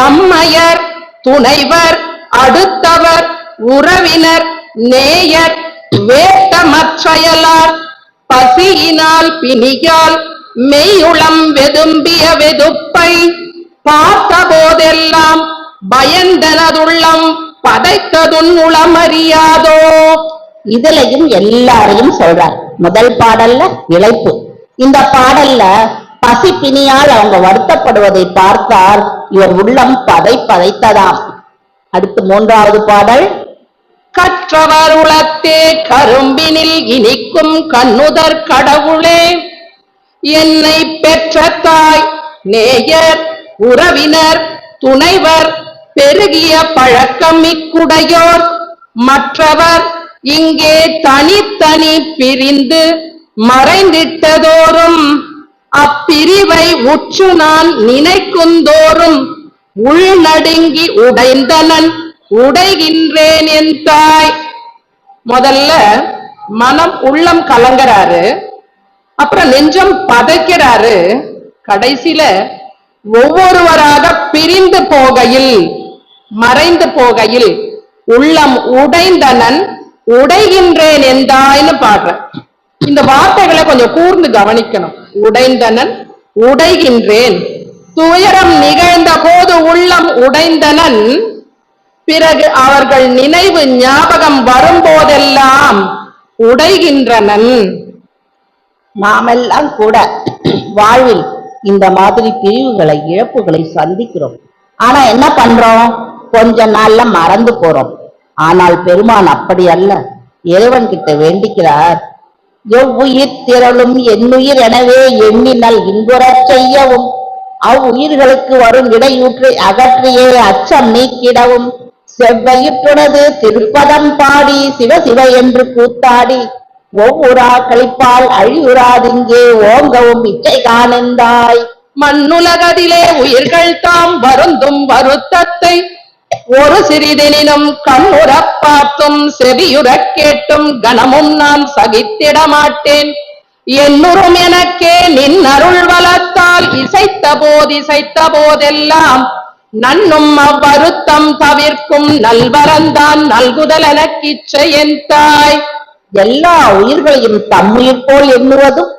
அம்மையர் துணைவர் அடுத்தவர் உறவினர் நேயர் வேட்ட மற்றையலார் பசியினால் பிணியால் மெய்யுளம் வெதும்பிய வெதுப்பை பார்த்த போதெல்லாம் பயந்தனதுள்ளம் பதைத்ததுன் உளமறியாதோ. இதுலயும் எல்லாரையும் சொல்றார். முதல் பாடல்ல இளைப்பு. இந்த பாடல்ல பசி பிணியால் அவங்க வருத்தப்படுவதை பார்த்தார் இவர் உள்ளம் பதைத்ததாம். அடுத்து 3வது பாடல், கற்றவர் உளத்தே கரும்பினில் இனிக்கும் கண்ணுதர் கடவுளே என்னை பெற்ற தாய் நேயர் உறவினர் துணைவர் பெருகிய பழக்கம் இக்குடையோர் மற்றவர் இங்கே தனித்தனி பிரிந்து மறைந்திட்டதோறும் அப்பிரிவை உற்று நான் நினைக்குந்தோறும் உள்நடுங்கி உடைந்தனன் உடைகின்றேன் என் தாய். முதல்ல மனம் உள்ளம் கலங்கறாரு, அப்புறம் நெஞ்சம் பதைக்கிறாரு, கடைசியில ஒவ்வொருவராக பிரிந்து போகையில் மறைந்து போகையில் உள்ளம் உடைந்தனன் உடைகின்றேன் என்றாய்னு பாடுற. இந்த வார்த்தைகளை கொஞ்சம் கூர்ந்து கவனிக்கணும். உடைந்தனன் உடைகின்றேன். துயரம் நிகழ்ந்த போது உள்ளம் உடைந்தனன், பிறகு அவர்கள் நினைவு ஞாபகம் வரும்போதெல்லாம் உடைகின்றனன். நாமெல்லாம் கூட வாழ்வில் இந்த மாதிரி பிரிவுகளை, இழப்புகளை சந்திக்கிறோம். ஆனா என்ன பண்றோம்? கொஞ்ச நாள்ல மறந்து போறோம். ஆனால் பெருமான் அப்படி அல்ல. இறைவன் கிட்ட வேண்டிக்கிறார், எவ்வுயிர் திரளும் என்னுயிர் எனவே எண்ணினல் இன்புறச் செய்யவும், அவ்வுயிர்களுக்கு வரும் இடையூற்றை அகற்றியே அச்சம் நீக்கிடவும், செவ்வையுற்றுனது திருப்பதம் பாடி சிவ சிவ என்று கூத்தாடி, ஒவ்வொரா கழிப்பால் அழிவுறாதிங்கே ஓங்கவும் இச்சை காணந்தாய். மண்ணுலகதிலே உயிர்கள் தாம் வருந்தும் வருத்தத்தை ஒரு சிறிதெனினும் கண்ணுறப் பார்த்தும் செவியுறக் கேட்டும் கணமும் நான் சகித்திட மாட்டேன். என்னுறும் எனக்கே நின் அருள் வளத்தால் இசைத்த போதெல்லாம் நன்னும் அவ்வருத்தம் தவிர்க்கும் நல்வரந்தான் நல்குதல் எனக்கிச்சை என் தாய். எல்லா உயிர்களையும் தம்முயிர் போல் எண்ணுவதும்,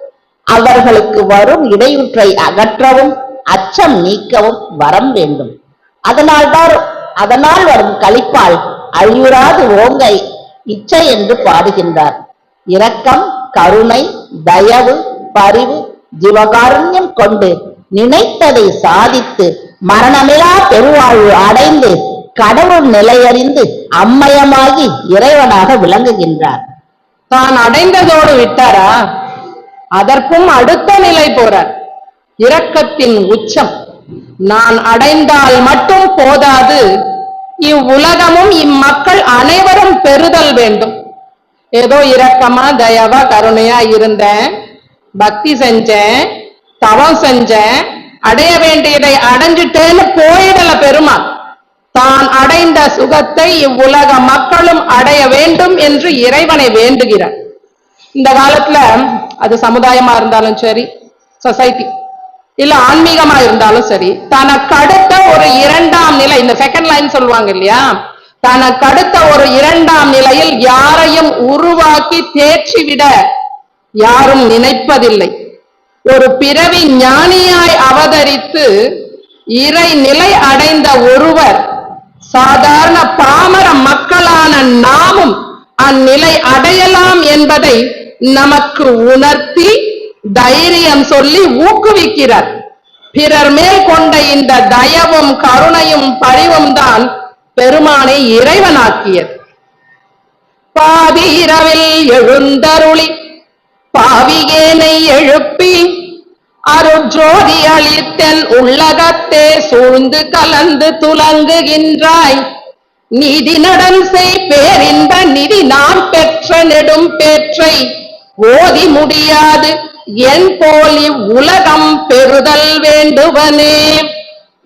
அவர்களுக்கு வரும் இடையூற்றை அகற்றவும் அச்சம் நீக்கவும் வரம் வேண்டும். அதனால் வரும் களிப்பால் அழியுறாது ஓங்க இச்சை என்று பாடுகின்றார். இரக்கம், கருணை, தயவு, பரிவு, ஜீவகாருண்யம் கொண்டு நினைத்ததை சாதித்து மரணமிலா பெருவாழ்வு அடைந்து கடவுள் நிலையறிந்து அம்மயமாகி இறைவனாக விளங்குகின்றார். தான் அடைந்ததோடு விட்டாரா? அதற்கும் அடுத்த நிலை போறார். இரக்கத்தின் உச்சம். நான் அடைந்தால் மட்டும் போதாது, இவ்வுலகமும் இம்மக்கள் அனைவரும் பெறுதல் வேண்டும். ஏதோ இரக்கமா தயவா கருணையா இருந்தேன், பக்தி செஞ்சேன், தவம் செஞ்சேன், அடைய வேண்டியதை அடைஞ்சிட்டேன்னு போயிடல பெருமாள். தான் அடைந்த சுகத்தை இவ்வுலக மக்களும் அடைய வேண்டும் என்று இறைவனை வேண்டுகிறார். இந்த காலத்துல அது சமுதாயமா இருந்தாலும் சரி, சொசைட்டி இல்ல ஆன்மீகமா இருந்தாலும் சரி, தனக்கு அடுத்த ஒரு இரண்டாம் நிலை, இந்த செகண்ட் லைன் சொல்லுவாங்க இல்லையா, தனக்கு அடுத்த ஒரு இரண்டாம் நிலையில் யாரையும் உருவாக்கி தேர்ச்சி விட யாரும் நினைப்பதில்லை. ஒரு பிறவி ஞானியாய் அவதரித்து இறை நிலை அடைந்த ஒருவர் சாதாரண பாமர மக்களான நாமும் அந்நிலை அடையலாம் என்பதை நமக்கு உணர்த்தி தைரியம் சொல்லி ஊக்குவிக்கிறார். பிறர் மேல் கொண்ட இந்த தயவும் கருணையும் பரிவும் தான் பெருமானை இறைவனாக்கியது. பாதி இரவில் எழுந்தருளி பாவியேனை எழுப்பி அருட்ஜோதி அளித்தன் உள்ளகத்தே சூழ்ந்து கலந்து துலங்குகின்றாய். நீதி நடன் செய் பேரின்ப நிதி நான் பெற்ற நெடும் பேற்றை ஓதி முடியாது என் போலி உலகம் பெறுதல் வேண்டுவனே.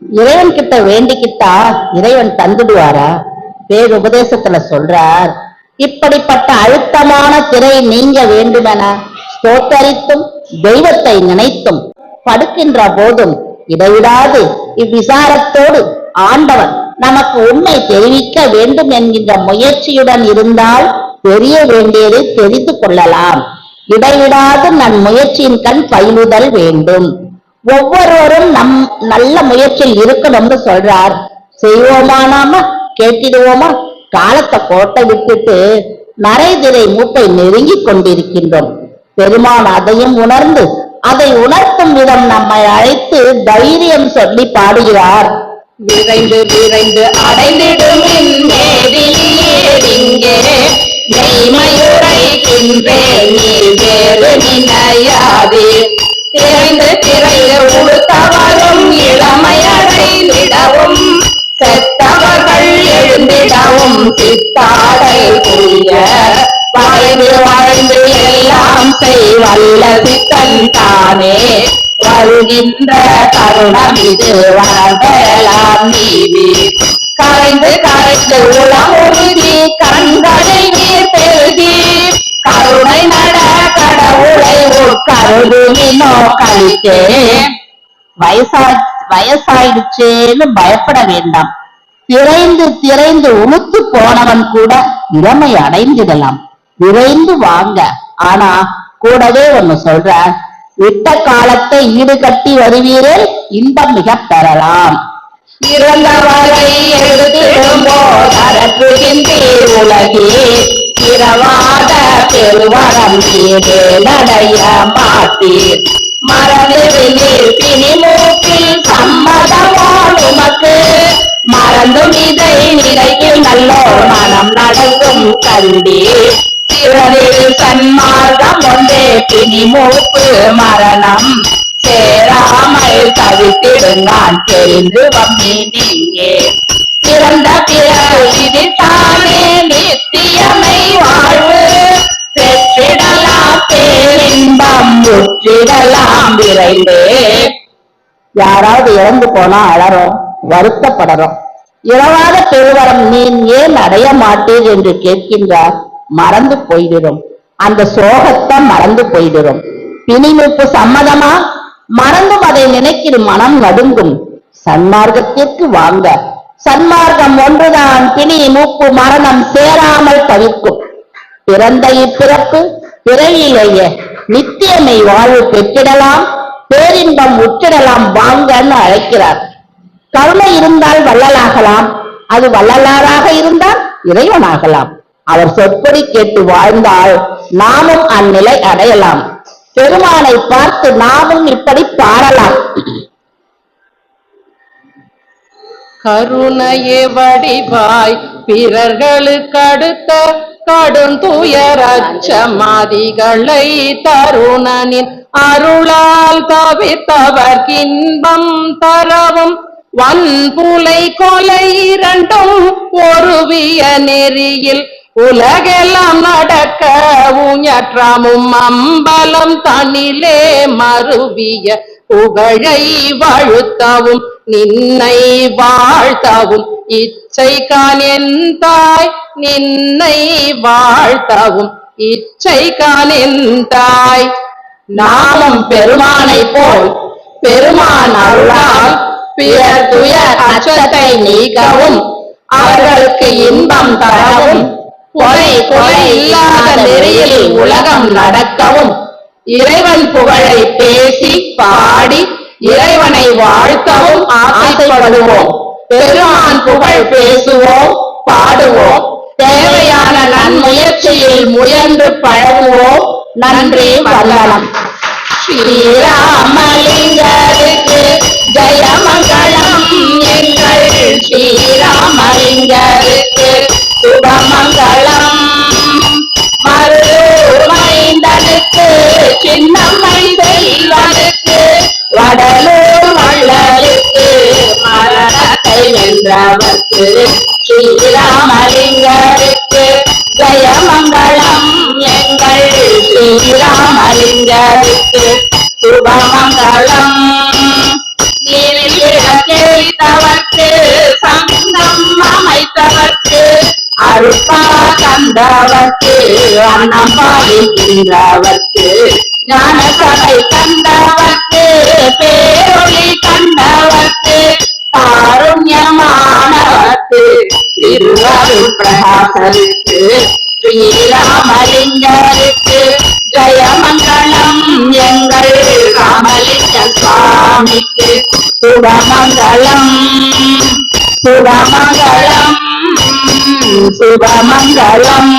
இறைவன் கிட்ட வேண்டிக்கிட்டா இறைவன் தந்துடுவாரா? பேருபதேசத்துல சொல்றார், இப்படிப்பட்ட அழுத்தமான திரை நீங்க வேண்டுமென ஸ்தோத்தரித்தும் தெய்வத்தை நினைத்தும் படுக்கின்ற போதும் இடைவிடாது இவ்விசாரத்தோடு ஆண்டவன் நமக்கு உண்மை தெரிவிக்க வேண்டும் என்கின்ற முயற்சியுடன் இருந்தால் தெரிய வேண்டியதை தெரிந்து கொள்ளலாம். இடைவிடாது நம் முயற்சியின் கண் பயிலுதல் வேண்டும். ஒவ்வொருவரும் நம் நல்ல முயற்சியில் இருக்கணும்னு சொல்றார். செய்வோமா, நாம கேட்டிடுவோமா? காலத்தை கோட்டை விட்டுட்டு நரைதிரை மூப்பை நெருங்கி கொண்டிருக்கின்றோம். பெருமான் அதையும் உணர்ந்து அதை உணர்த்தும் விதம் நம்மை அழைத்து தைரியம் சொல்லி பாடுகிறார். விரைந்து விரைந்து அடைந்திடும் மெய்மையுரைக்கின்றேன் நீ வேறு நினையாதே. திரைந்து திரைந்து உடுத்தவரும் இளமையடைந்திடவும் செத்தவர்கள் எழுந்திடவும் சித்தாடை புரிய வாழ்ந்து வாழ்ந்து எல்லாம் செய்வல்ல சித்தன் தானே. வருகின்ற தருணம் இது வரலாம் நீதி கரைந்து கரைந்து உளம் உறுதி கண்களை நீர் பெருகி கருணை நட கடவுளை உட்கருதுமினோ கழித்தே. வயசாயிடுச்சேன்னு பயப்பட வேண்டாம். திரைந்து திரைந்து உளுத்து போனவன் கூட இளமை அடைந்திடலாம். விரைந்து வாங்க. ஆனா கூடவே ஒண்ணு சொல்ற, விட்ட காலத்தை ஈடுகட்டி வருவீரே இன்பம் மிக பெறலாம். இறந்தவரை எடுத்திடும்போது அரப்புகின்றீர் உலகே, இரவாத பெருவரம் நீரே நடைய மாட்டீர். மறந்துவிடீர் பிணி மூக்கில் சம்மதமோ உமக்கு, மறந்தும் இதை நினைக்கும் நல்லோர் மனம் நடக்கும் கண்டீர். திறனில் சன்மார்க்கம் ஒன்றே பிணி மூப்பு மரணம், சேராமல் தவித்திடுங்கான் தெரிந்து வந்தீங்கே. பிறந்த பிறகு தானே நித்தியமை வாழ்வு, பெற்றிடலாம் பேரின்பம் முற்றிடலாம் விரைந்தே. யாராவது இறந்து போனா அழறோம், வருத்தப்படுறோம். இரவாத பெருவரம் நீ ஏன் அடைய மாட்டீர் என்று கேட்கின்றார். மறந்து போய்விடும், அந்த சோகத்தை மறந்து போய்விடும். பிணிமூப்பு சம்மதமா? மறந்தும் அதை நினைக்கிற மனம் நடுங்கும். சன்மார்க்கத்திற்கு வாங்க, சன்மார்க்கம் ஒன்றுதான் பிணி மூப்பு மரணம் சேராமல் தவிர்க்கும். பிறந்த இப்பிறப்பு பிறவியிலேயே நித்தியமை வாழ்வு பெற்றிடலாம், பேரின்பம் உற்றிடலாம் வாங்கன்னு அழைக்கிறார். கருணை இருந்தால் வள்ளலாகலாம், அது வள்ளலாராக இருந்தால் இறைவனாகலாம். அவர் சொற்படி கேட்டு வாழ்ந்தால் நாமும் அந்நிலை அடையலாம். பெருமானை பார்த்து நாமும் இப்படி பாடலாம். கருணையே வடிவாய் பிறர்களுக்கு அடுத்த கடுந்துயர் அச்சமாதிகளை தருணனின் அருளால் தவிர்த்தவர்க்கு இன்பம் தரவும், வன்புலை கொலை இரண்டும் ஒருவிய நெறியில் உலகெல்லாம் நடக்க உஞற்றமும் அம்பலம் தனிலே மருவிய புகழை வாழ்த்தவும் நின்னை வாழ்த்தவும் இச்சை கான் என் தாய், நின்னை வாழ்த்தவும் இச்சை கான் என் தாய். நாமும் பெருமானை போல் பெருமான் அருளால் பிறர் துயர் அச்சத்தை நீக்கவும், அவர்களுக்கு இன்பம் தரவும், கொலை கொலை இல்லாத நெறியில் உலகம் நடக்கவும், இறைவன் புகழை பேசி பாடி இறைவனை வாழ்த்தவும் ஆசைப்படுவோம். பெருமான் புகழ் பேசுவோம், பாடுவோம். தேவையான நன்முயற்சியில் முயன்று பழகுவோம். நன்றி வந்தனம். ஸ்ரீராமலிங்கருக்கு ஜெயமங்கலம், எங்கள் ஸ்ரீராமலிங்கருக்கு சுபமங்கலம். மருதூர் மைந்தனுக்கு சின்னம்மை செல்வனுக்கு, வடலூர் வள்ளலுக்கு மரணத்தை வென்றவர்க்கு, ஸ்ரீராமலிங்கருக்கு ஜெயமங்கலம், எங்கள் ஸ்ரீராமலிங்கருக்கு சுபமங்கலம். நீரிழக்கைத்தவர்க்கு சங்கம் அமைத்தவர்க்கு, அருப்பா கந்தவர்க்கு அன்னம் பாலிக்கின்றவர்க்கு, ஞான சபை கண்டவர்க்கு பேரொளி கண்டவர்க்கு, காருண்யமானவர்க்கு திருவருள் பிரகாசருக்கு, ஸ்ரீராமலிங்கருக்கு ஜெயமங்கலம், எங்கள் ராமலிங்க சுவாமிக்கு சுபமங்கலம். சுபமங்கலம் சுபமங்கலம்.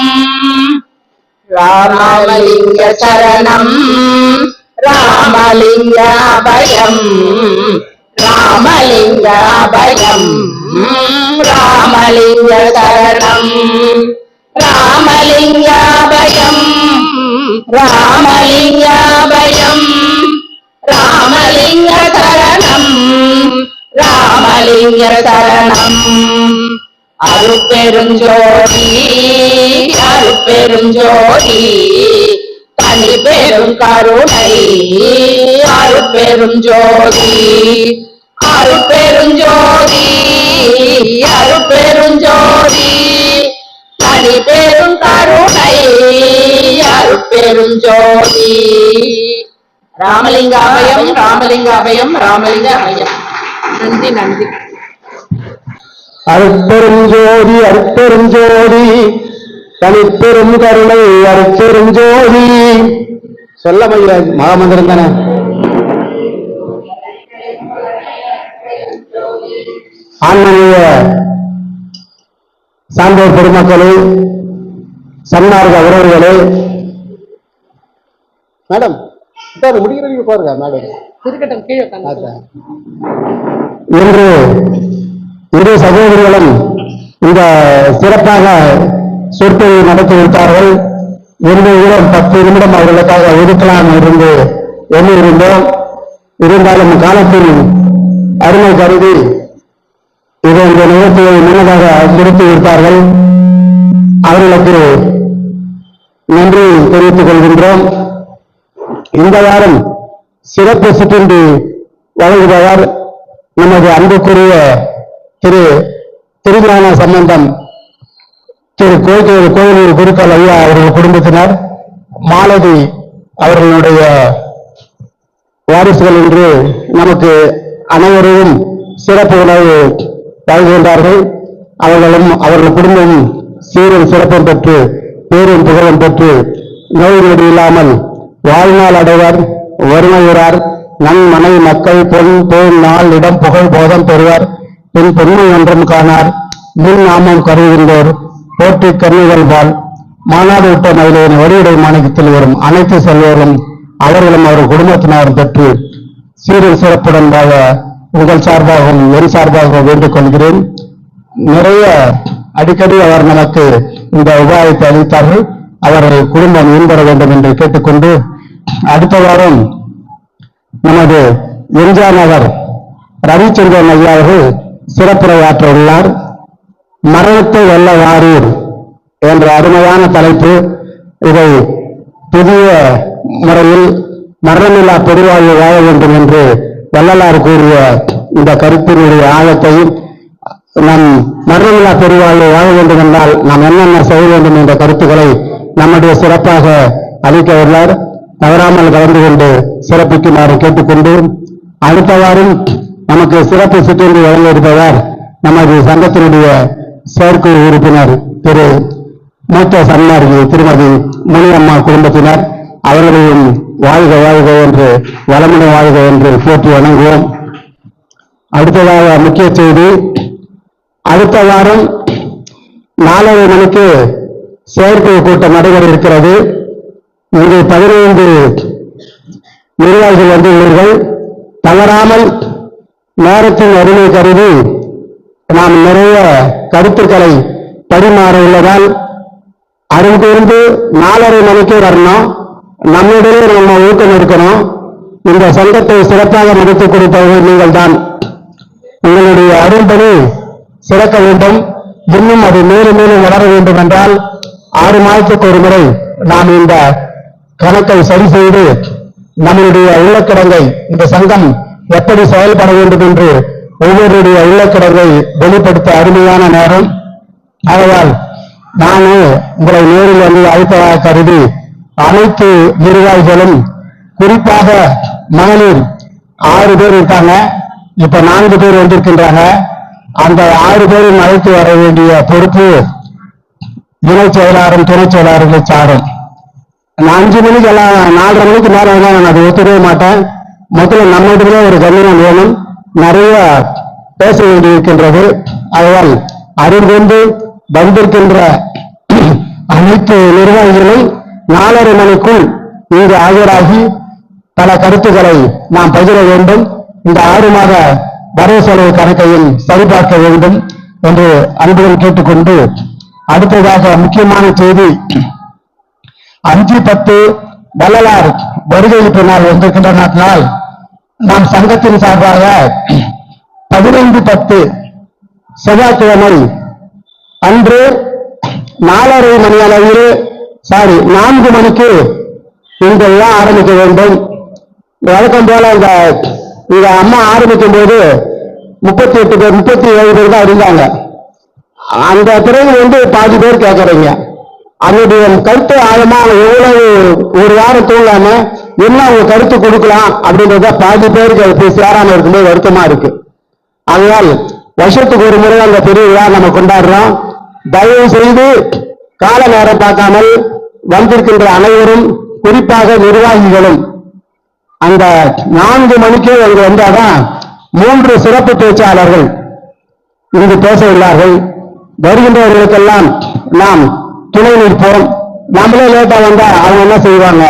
ராமலிங்க சரணம், ராமலிங்க அபயம், ராமலிங்க அபயம், ராமலிங்க சரணம், ராமலிங்க அபயம், ராமலிங்க அபயம், ராமலிங்க சரணம், ராமலிங்க சரணம். அருட்பெருஞ்சோதி அருட்பெருஞ்சோதி, தனி பெரும் கருணை அருட்பெருஞ்சோதி, அருட்பெருஞ்சோதி அருட்பெருஞ்சோதி, தனி பெரும் கருணை அருட்பெருஞ்சோதி. ராமலிங்க அபயம், ராமலிங்க அபயம், ராமலிங்க அபயம். நன்றி நன்றி. அருட்பெருஞ்சோதி அருட்பெருஞ்சோதி, தனிப்பெரும் கருணை அருட்பெருஞ்சோதி. சொல்ல முடியாது, மகாமந்திரம் தானே. ஆன்மீக சான்றோர் பெருமக்களே, சன்மார்க்க உறவுகளே, மேடம் முடிக்கிறீங்க பாருங்க மேடம். இருக்கட்டும், கீழே உட்கார்ந்து. இன்று இரு சகோதரிகளும் இந்த சிறப்பாக சொற்பொழிவு நடத்தி விட்டார்கள். 10 நிமிடம் அவர்களுக்காக ஒதுக்கலாம் இருந்து எண்ணியிருந்தோம். இருந்தாலும் காலத்தில் அருமை கருதி இதை இந்த நிகழ்ச்சியை முன்னதாக முடித்து விட்டார்கள். அவர்களுக்கு நன்றி தெரிவித்துக் கொள்கின்றோம். இந்த வாரம் சிறப்பு சிற்றுண்டி வழங்குபவர் நமது அன்புக்குரிய திரு திருஞான சம்பந்தம் திரு கோயில் குருக்கள் ஐயா அவர்கள் குடும்பத்தினர், மாலதி அவர்களுடைய வாரிசுகள் என்று நமக்கு அனைவரையும் சிறப்பு உணவு வழங்குகின்றார்கள். அவர்களும் அவர்கள் குடும்பம் சீரும் சிறப்பும் பெற்று பேரும் புகழும் பெற்று நோய் நொடி இல்லாமல் வாழ்நாள் அடைவர், வறுமையுறார், நன்மனை மக்கள் பொன் போல் நாள் இடம் புகழ் போதம் பெறுவார், பின் பொன்மை ஒன்றும் காணார், மின் நாமம் கருதுகின்றோர் போற்றி கருணைகள் வாழ். மாநாடு விட்ட மயிலின் வடிவுடை மாநிலத்தில் வரும் அனைத்து செல்வர்களும் அவர்களும் அவர் குடும்பத்தினரும் பெற்று சீரும் சிறப்புடன் வாழ உங்கள் சார்பாகவும் என் சார்பாகவும் வேண்டிக் கொள்கிறேன். நிறைய அடிக்கடி அவர் நமக்கு இந்த உபாயத்தை அளித்தார்கள். அவர்கள் குடும்பம் மேம்பட வேண்டும் என்று கேட்டுக்கொண்டு, அடுத்த வாரம் நமது எம்ஜிஆர் நகர் ரவிச்சந்திரன் ஐயா அவர்கள் சிறப்புரையாற்ற உள்ளார். மரணத்தை வெல்ல வாரீர் என்ற அருமையான தலைப்பு. இதை புதிய முறையில் மரணமில்லா பெருவாழ்வு வாழ வேண்டும் என்று வள்ளலார் கூறிய இந்த கருத்தினுடைய ஆழத்தையும், நம் மரணமில்லா பெருவாழ்வு வாழ வேண்டும் என்றால் நாம் என்னென்ன செய்ய வேண்டும் என்ற கருத்துக்களை நம்முடைய சிறப்பாக அளிக்க உள்ளார். தவறாமல் கலந்து கொண்டு சிறப்பிக்குமாறு கேட்டுக்கொண்டு, அடுத்த வாரம் நமக்கு சிறப்பு சிற்றுண்டி வழங்க இருப்பவர் நமது சங்கத்தினுடைய செயற்குழு உறுப்பினர் திரு மூத்த சன்மார்கி திருமதி முனியம்மா குடும்பத்தினர். அவர்களையும் வாழ்க வாழ்க என்று வளமுடன் வாழ்க என்று போற்றி வணங்குவோம். அடுத்ததாக முக்கிய செய்தி, அடுத்த வாரம் 4:30 மணிக்கு செயற்குழு கூட்டம் நடைபெற இருக்கிறது. இங்கு 15 நிர்வாகிகள் வந்துள்ளீர்கள். தவறாமல் நேரத்தின் அருமை கருதி நாம் நிறைய கருத்துக்களை பரிமாற உள்ளதால் அருங்கூர்ந்து 4:30 மணிக்கு வரணும். நம்மிடையே நம்ம ஊக்கம் இருக்கணும். இந்த சங்கத்தை சிறப்பாக நடத்தி கொடுத்தவர்கள் நீங்கள் தான். உங்களுடைய அரும்பணி சிறக்க வேண்டும். இன்னும் அது மேலும் மேலும் வளர வேண்டும் என்றால் 6 மாதத்துக்கு ஒரு முறை நாம் இந்த கணக்கை சரி செய்து நம்மளுடைய உள்ளக்கிடங்கை, இந்த சங்கம் எப்படி செயல்பட வேண்டும் என்று ஒவ்வொருடைய உள்ளக்கிடங்கை வெளிப்படுத்த அருமையான நேரம். ஆகையால் நானே உங்களை நேரில் வந்து அழைப்பதாக கருதி அனைத்து நிர்வாகிகளும், குறிப்பாக மகளிர் 6 பேர் இருக்காங்க, இப்ப 4 பேர் வந்திருக்கின்றாங்க. அந்த 6 பேரும் அழைத்து வர வேண்டிய பொறுப்பு இணைச் செயலாளரும் துணைச் செயலாளர்களை சாரும். 5 மணிக்கு எல்லாம் 4:30 மணிக்கு மேல நான் அதை ஒத்துக்கவே மாட்டேன். முதல்ல நம்மிடமே ஒரு கவனம் வேணும். நிறைய பேச வேண்டியிருக்கின்றது. அதனால் அறிந்து வந்திருக்கின்ற அனைத்து நிர்வாகிகளும் 4:30 மணிக்குள் இங்கு ஆஜராகி பல கருத்துக்களை நாம் பகிர வேண்டும். இந்த 6 மாத வரவு செலவு கணக்கையும் சரிபார்க்க வேண்டும் என்று அன்புடன் கேட்டுக்கொண்டு, அடுத்ததாக முக்கியமான செய்தி, 5/10 வள்ளலார் வருகைப்பு நாள் வந்திருக்கின்ற நாட்டினால் நாம் சங்கத்தின் சார்பாக 15/10 செவ்வாய்க்கிழமை அன்று 4:30 மணி அளவில் 4 மணிக்கு இந்த விழா ஆரம்பிக்க வேண்டும். வழக்கம் போல இந்த அம்மா ஆரம்பிக்கும் போது 38 பேர் 37 பேர் தான் இருந்தாங்க. அந்த பிறகு பாதி பேர் கேட்கறீங்க. அதனுடைய கருத்து ஆழமா எவ்வளவு ஒரு வாரம் தூங்காம என்ன அவங்க கருத்து கொடுக்கலாம் அப்படின்றத பாதி பேருக்கு போய் சேராம இருக்கும்போது வருத்தமா இருக்கு. அதனால் வருஷத்துக்கு ஒரு முறை அந்த பெரிய விழா நம்ம கொண்டாடுறோம். தயவு செய்து கால நேரம் பார்க்காமல் வந்திருக்கின்ற அனைவரும், குறிப்பாக நிர்வாகிகளும் அந்த 4 மணிக்கே அங்கு வந்தாதான் 3 சிறப்பு பேச்சாளர்கள் இங்கு பேச உள்ளார்கள். வருகின்றவர்களுக்கெல்லாம் நாம் துணை நிற்போம். நம்மளே லேட்டா வந்தா அவங்க என்ன செய்வாங்க?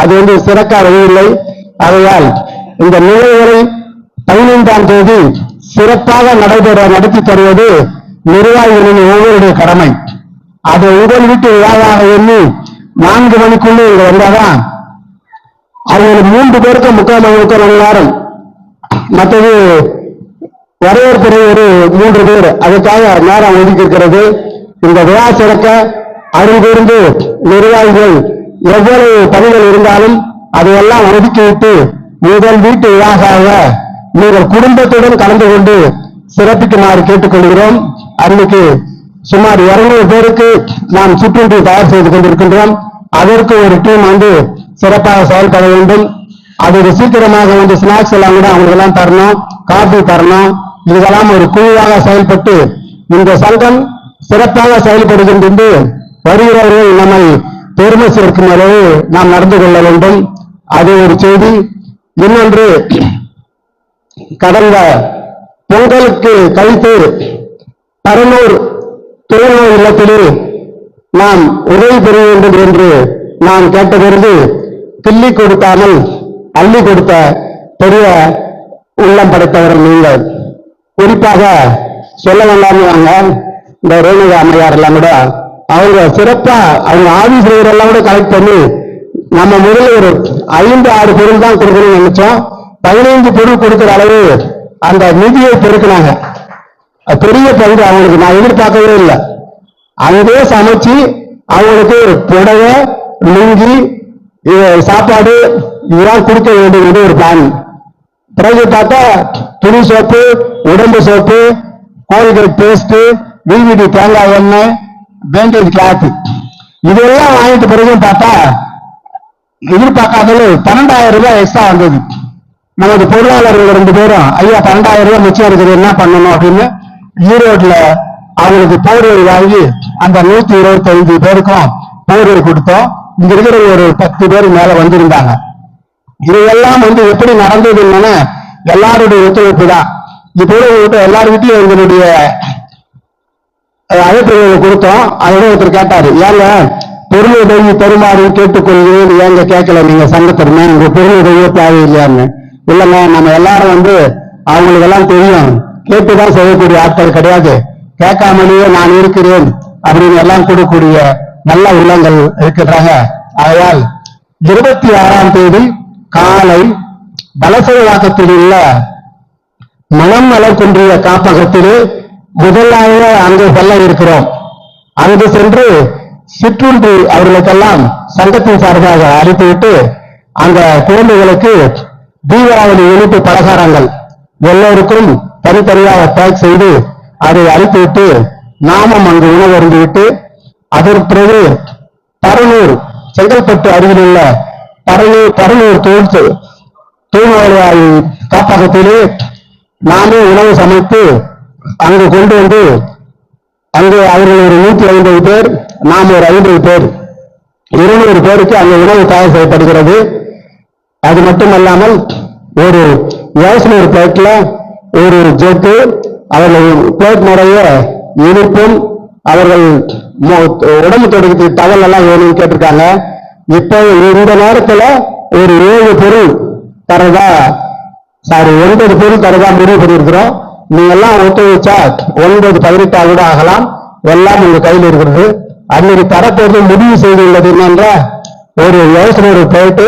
அது சிறக்க வழியில்லை. ஆகையால் இந்த நிகழ்வுகளை 15ஆம் தேதி சிறப்பாக நடத்தி தருவது நிர்வாகிகளின் ஒவ்வொருடைய கடமை. அதை உடல் வீட்டு விழாவாக எண்ணி 4 மணிக்குள்ளே இங்க வந்தாதான் அவங்களுக்கு 3 பேருக்கு 3/4 மணி நேரம், மற்றது வரவேற்புரை ஒரு 3 பேர், அதுக்காக நேரம் ஒதுக்கி இருக்கிறது. இந்த விழா சிறக்க அருள் கூர்ந்து நிர்வாகிகள் எவ்வளவு பணிகள் இருந்தாலும் அதையெல்லாம் ஒதுக்கிவிட்டு முதல் வீட்டு விழாவாக நீங்கள் குடும்பத்துடன் கலந்து கொண்டு சிறப்பிக்குமாறு கேட்டுக்கொள்கிறோம். அன்னைக்கு சுமார் 200 பேருக்கு நாம் சுற்றுண்டு தயார் செய்து கொண்டிருக்கின்றோம். அதற்கு ஒரு டீம் சிறப்பாக செயல்பட வேண்டும். அது சீக்கிரமாக ஸ்நாக்ஸ் எல்லாம் கூட அவங்களுக்கு எல்லாம் தரணும், காஃபி தரணும். இதெல்லாம் ஒரு குழுவாக செயல்பட்டு இந்த சங்கம் சிறப்பாக செயல்படுகின்ற வருகிறவர்கள் நம்மை பெருமை சேர்க்கும் அளவு நாம் நடந்து கொள்ள வேண்டும். அது ஒரு செய்தி. இன்னொன்று, கடந்த பொங்கலுக்கு கழித்து பரனூர் துணைநோய் இல்லத்திலே நாம் உதவி பெற வேண்டும் என்று நான் கேட்டபிறகு கிள்ளி கொடுக்காமல் அள்ளி கொடுத்த பெரிய உள்ளம் படைத்தவர்கள் நீங்கள். குறிப்பாக சொல்ல வேண்டாம்வாங்க, இந்த ரேணுகா அம்மையார் எல்லாம் கூட அவங்க சிறப்பா அவங்க ஆபீஸ் எல்லாம் கூட கலெக்ட் பண்ணி நம்ம முதல்ல ஒரு 5-6 பொருள் தான் கொடுக்கணும்னு நினைச்சோம். 15 பொருள் கொடுக்கிற அளவு அந்த நிதியை பெருக்கினாங்க. பெரிய பங்கு அவங்களுக்கு நான் எதிர்பார்க்கவே இல்லை. அங்கே சமைச்சு அவங்களுக்கு புடவை, லுங்கி, சாப்பாடு இதெல்லாம் கொடுக்க வேண்டும் என்று ஒரு பிளான். பிறகு பார்த்தா துணி சோப்பு, உடம்பு சோப்பு, கோல்கேட் பேஸ்ட், விவிடி தேங்காய் எண்ணெய், பேண்டேஜ் கிளாத் இதெல்லாம் வாங்கிட்டு பிறகு பார்த்தா எதிர்பார்க்காதது 12,000 ரூபாய் எக்ஸ்ட்ரா வந்தது. நமது பொருளாளர்கள் 2 பேரும் ஐயா 12,000 ரூபாய் மிச்சம் இருக்குது, என்ன பண்ணணும் அப்படின்னு ஈரோட்ல அவங்களுக்கு போர்வை வாங்கி அந்த 125 பேருக்கும் போர்வை கொடுத்தோம். இங்க இருக்கிற ஒரு 10 பேர் மேல வந்திருந்தாங்க. இதெல்லாம் எப்படி நடந்ததுன்னு எல்லாருடைய ஒத்துழைப்பு தான். இப்போ எல்லாருக்கிட்டையும் எங்களுடைய அழைப்பு கொடுத்தோம். அதோட ஒருத்தர் கேட்டாரு, ஏங்க பொருளுதவி தருமாறு கேட்டுக்கொள்கிறேன், ஏங்க கேட்கல நீங்க சங்கத்திறமை, உங்க பொருளுதவியே தேவையில்லையான்னு. இல்லைங்க, நம்ம எல்லாரும் அவங்களுக்கு எல்லாம் தெரியும், கேட்டுதான் செய்யக்கூடிய ஆட்கள் கிடையாது, கேட்காமலேயே நான் இருக்கிறேன் அப்படின்னு எல்லாம் கொடுக்கக்கூடிய நல்ல உள்ளங்கள் இருக்கின்றாங்க. ஆகையால் 26ஆம் தேதி காலை பலசைவாக்கத்தில் உள்ள மனம் நலம் குன்றிய காப்பகத்திலே முதலாக அங்கு செல்ல இருக்கிறோம். அங்கு சென்று சிற்றுண்டி அவர்களுக்கெல்லாம் சங்கத்தின் சார்பாக அனுப்பிவிட்டு அந்த குழந்தைகளுக்கு தீபாவளி இனிப்பு பலகாரங்கள் எல்லோருக்கும் தனித்தனியாக பேக் செய்து அதை அனுப்பிவிட்டு நாமும் அங்கு உணவு அருந்திவிட்டு அதற்கு பிறகு பரனூர் செங்கல்பட்டு அருகில் உள்ள பரனூர் தூய்மையாளி காப்பகத்திலே நாமே உணவு சமைத்து அங்கு கொண்டு வந்து அங்கு அவர்கள் ஒரு 150 பேர், நாம் ஒரு 50 பேர், 200 பேருக்கு அங்கு உணவு தயார் செய்யப்படுகிறது. அது மட்டுமல்லாமல் ஒரு 700 பிளேட்ல ஒரு ஜெட்டு, அவர்கள் பிளேட் நிறைய இனிப்பும், அவர்கள் உடம்பு தொடர்ச்சி டவல் எல்லாம் வேணும்னு கேட்டிருக்காங்க. இப்போ இந்த நேரத்துல ஒரு 7 பொருள் தரதா 9 பொருள் தரதா முடிவு பண்ணியிருக்கிறோம். நீங்க எல்லாம் ஒத்துழைச்சா 9-18 கூட ஆகலாம். எல்லாம் உங்க கையில் இருக்கிறது. அன்னைக்கு தரப்போது முடிவு செய்துள்ளது என்னென்ற ஒரு 700 பிளேட்டு,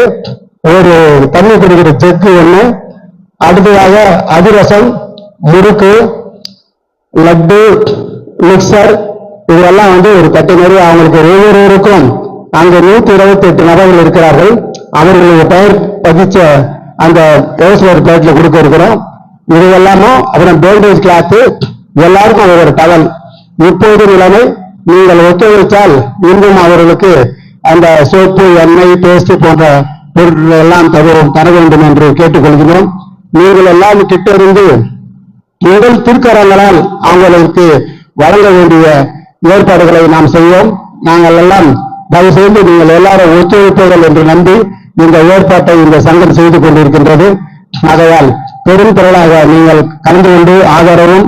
ஒரு தண்ணி குடிக்கிற ஜெக்கு ஒண்ணு, அடுத்ததாக அதிரசம், முறுக்கு, லட்டு, மிக்சர் இதெல்லாம் ஒரு தட்டு நிறைய அவங்களுக்கு ஒவ்வொருவருக்கும் அங்க 128 நபர்கள் இருக்கிறார்கள். அவர்களுடைய பெயர் பதிச்ச அந்த 700 பிளேட்ல கொடுக்க இருக்கிறோம். இது எல்லாமும் அப்புறம் பேண்டேஜ் கிளாத்து, எல்லாருக்கும் ஒவ்வொரு டவல். இப்போது நிலைமை நீங்கள் ஒத்துழைத்தால் இன்னும் அவர்களுக்கு அந்த சோப்பு, எண்ணெய், பேஸ்ட் போன்ற பொருட்கள் எல்லாம் தர வேண்டும் என்று கேட்டுக்கொள்கிறோம். நீங்கள் எல்லாம் கிட்ட இருந்து உங்கள் திருக்கரங்களால் அவங்களுக்கு வழங்க வேண்டிய ஏற்பாடுகளை நாம் செய்வோம். நாங்கள் எல்லாம் தயவு செய்து நீங்கள் எல்லாரும் ஒத்துழைப்பீர்கள் என்று நம்பி இந்த ஏற்பாட்டை இந்த சங்கம் செய்து கொண்டிருக்கின்றது. ஆகையால் பெரும் திரளாக நீங்கள் கலந்து கொண்டு ஆதரவும்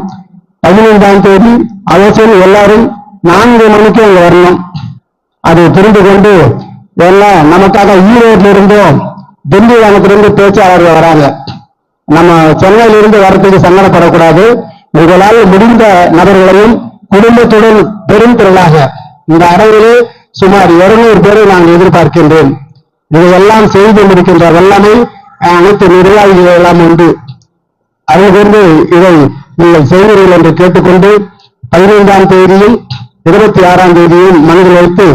15ஆம் தேதி அவசியம் எல்லாரும் 4 மணிக்கு அங்க வரணும். அதை புரிந்து கொண்டு எல்லாம் நமக்காக ஈரோட்டில இருந்தும் திண்டிவனத்திலிருந்து பேச்சாளர்கள் வராங்க. நம்ம சென்னையில இருந்து வரத்துக்கு சங்கடப்படக்கூடாது. உங்களால் முடிந்த நபர்களையும் குடும்பத்துடன் பெரும் திரளாக இந்த அரங்கிலே சுமார் 200 பேரை நான் எதிர்பார்க்கின்றேன். இதையெல்லாம் செய்து முடிக்கின்ற வல்லமை அனைத்து நிர்வாகிகள் எல்லாம் உண்டு. அதிலிருந்து இதை நீங்கள் செய்கிறீர்கள் என்று கேட்டுக்கொண்டு 15ஆம் தேதியும் 26ஆம் தேதியும் மனதில் வைத்து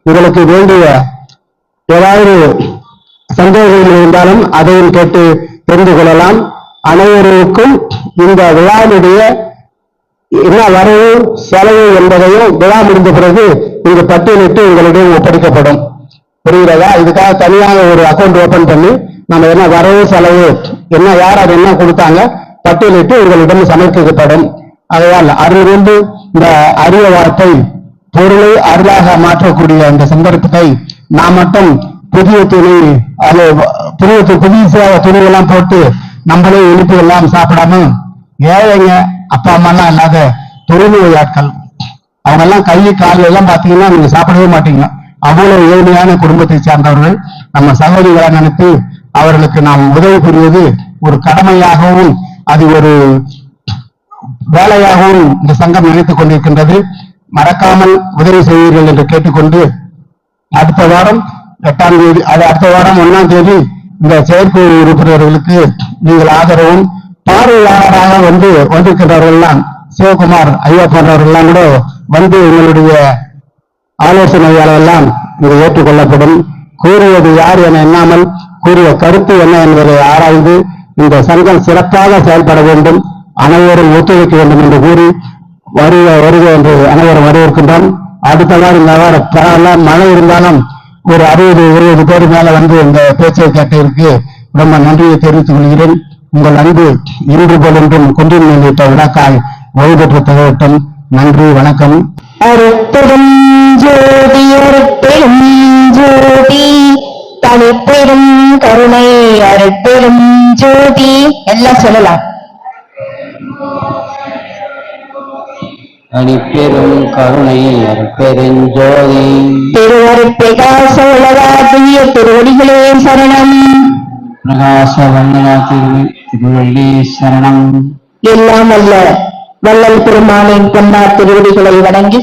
உங்களுக்கு வேண்டிய ஏதாவது சந்தேகங்கள் இருந்தாலும் அதையும் கேட்டு தெரிந்து கொள்ளலாம். அனைவருக்கும் இந்த விழாவுடைய என்ன வரவு செலவு என்பதையும் விழா முடிந்த பிறகு இங்கு பட்டியலிட்டு உங்களிடம் ஒப்படைக்கப்படும். புரிகிறதா? இதுக்காக தனியாக ஒரு அக்கௌண்ட் ஓபன் பண்ணி நம்ம என்ன வரவு செலவு என்ன யார் அது என்ன கொடுத்தாங்க பட்டியலிட்டு உங்களிடம் சமர்ப்பிக்கப்படும். ஆகையால் அருளிருந்து இந்த அரிய வார்த்தை பொருளை அருளாக மாற்றக்கூடிய இந்த சந்தர்ப்பத்தை நான் மட்டும் புதிய துணி அது புதிய துணியெல்லாம் போட்டு நம்மளே இனிப்பு எல்லாம் சாப்பிடாம ஏழைங்க அப்பா அம்மா எல்லாம் இல்லாத தொழில்நுட்ப ஆட்கள் அவங்க எல்லாம் கை கால் எல்லாம் பாத்தீங்கன்னா நீங்க சாப்பிடவே மாட்டீங்க. அவ்வளவு ஏழ்மையான குடும்பத்தை சார்ந்தவர்கள் நம்ம சகோதரிகளை நினைத்து அவர்களுக்கு நாம் உதவி புரிவது ஒரு கடமையாகவும் அது ஒரு வேலையாகவும் இந்த சங்கம் நினைத்துக் கொண்டிருக்கின்றது. மறக்காமல் உதவி செய்வீர்கள் என்று கேட்டுக்கொண்டு அடுத்த வாரம் 8ஆம் தேதி அடுத்த வாரம் 1ஆம் தேதி இந்த செயற்குழு உறுப்பினர்களுக்கு நீங்கள் ஆதரவும் பார்வையாளராக வந்திருக்கின்றவர்கள் எல்லாம் சிவகுமார் ஐயா போன்றவர்கள் எல்லாம் கூட வந்து எங்களுடைய ஆலோசனையாளர் எல்லாம் இது ஏற்றுக்கொள்ளப்படும். கூறியது யார் என எண்ணாமல் கூறிய கருத்து என்ன என்பதை ஆராய்ந்து இந்த சங்கம் சிறப்பாக செயல்பட வேண்டும், அனைவரும் ஒத்துழைக்க வேண்டும் என்று கூறி வருக என்று அனைவரும் வரவேற்கின்றோம். அடுத்த வாரம் இந்த வாரம் பரவாயில்ல மழை இருந்தாலும் ஒரு 60-70 பேர் மேல வந்து இந்த பேச்சை கேட்டதற்கு ரொம்ப நன்றியை தெரிவித்துக் கொள்கிறேன். உங்கள் அன்பு இன்று போல் என்றும் கொன்றின் உள்ளிட்ட விழாக்காய் ஓய்வு பெற்று தகவட்டும். நன்றி, வணக்கம். அருட்பெரும் ஜோதி அருட்பெரும் ஜோதி தனிப்பெரும் கருணை அருட்பெரும் ஜோதி எல்லாம் சொல்லலாம். அடிப்பெரும் கருணை அருட்பெருஞ்சோதி திருவருட்பிரகாச உலகாகிய திருவடிகளே சரணம். பிரகாச வந்தனா திருவள்ளி சரணம். எல்லாம் அல்ல வள்ளல் பெருமானின் பொன்னார் திருவடிகளை வணங்கி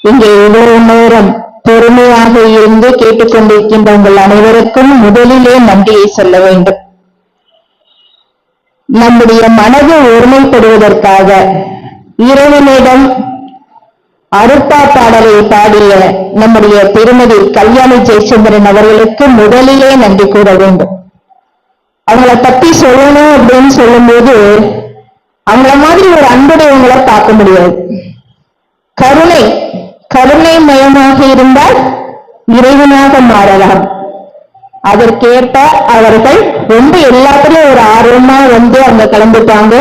இங்கே இவ்வளவு நேரம் பொறுமையாக இருந்து கேட்டுக்கொண்டிருக்கின்ற உங்கள் அனைவருக்கும் முதலிலே நன்றியை சொல்ல வேண்டும். நம்முடைய மனது ஒருமைப்படுவதற்காக இறைவனிடம் அருட்பா பாடலை பாடிய நம்முடைய திருமதி கல்யாணி ஜெயச்சந்திரன் அவர்களுக்கு முதலிலே நன்றி கூற வேண்டும். அவங்கள பத்தி சொல்லணும் அப்படின்னு சொல்லும்போது அவங்கள மாதிரி ஒரு அன்புடையவங்களை பார்க்க முடியாது. கருணை மயமாக இருந்தால் இறைவனாக மாறலாம். அதற்கேற்ப அவர்கள் ரொம்ப எல்லாத்திலும் ஒரு ஆர்வமா வந்து அவங்க கலந்துட்டாங்க.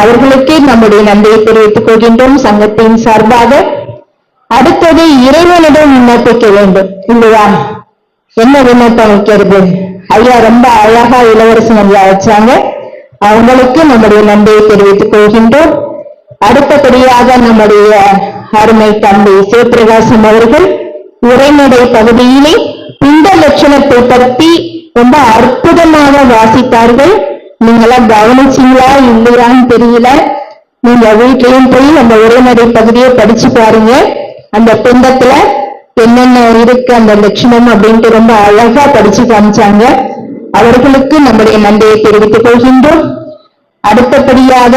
அவர்களுக்கு நம்முடைய நன்றியை தெரிவித்துக் கொள்கின்றோம் சங்கத்தின் சார்பாக. அடுத்தது இறைவனிடம் விண்ணப்பிக்க வேண்டும் இல்லையா? என்ன விண்ணப்பம் வைக்கிறது? ஐயா ரொம்ப அழகா இளவரசன் ஐயா வச்சாங்க. அவங்களுக்கு நம்முடைய நன்றியை தெரிவித்துக் கொள்கின்றோம். அடுத்தபடியாக நம்முடைய அருமை தம்பி சிவபிரகாசம் அவர்கள் உரைநடை பகுதியிலே பிண்ட லட்சணத்தை பற்றி ரொம்ப அற்புதமாக வாசித்தார்கள். நீங்களாம் கவனிச்சீங்களா இல்லையான்னு தெரியல. நீங்க வீட்லயும் போய் அந்த உரைநடை பகுதியை படிச்சு பாருங்க. அந்த பிண்டத்துல என்னென்ன இருக்கு அந்த லட்சணம் அப்படின்ட்டு ரொம்ப அழகா படிச்சு காமிச்சாங்க. அவர்களுக்கு நம்முடைய நன்றியை தெரிவித்துக் கொள்கின்றோம். அடுத்தபடியாக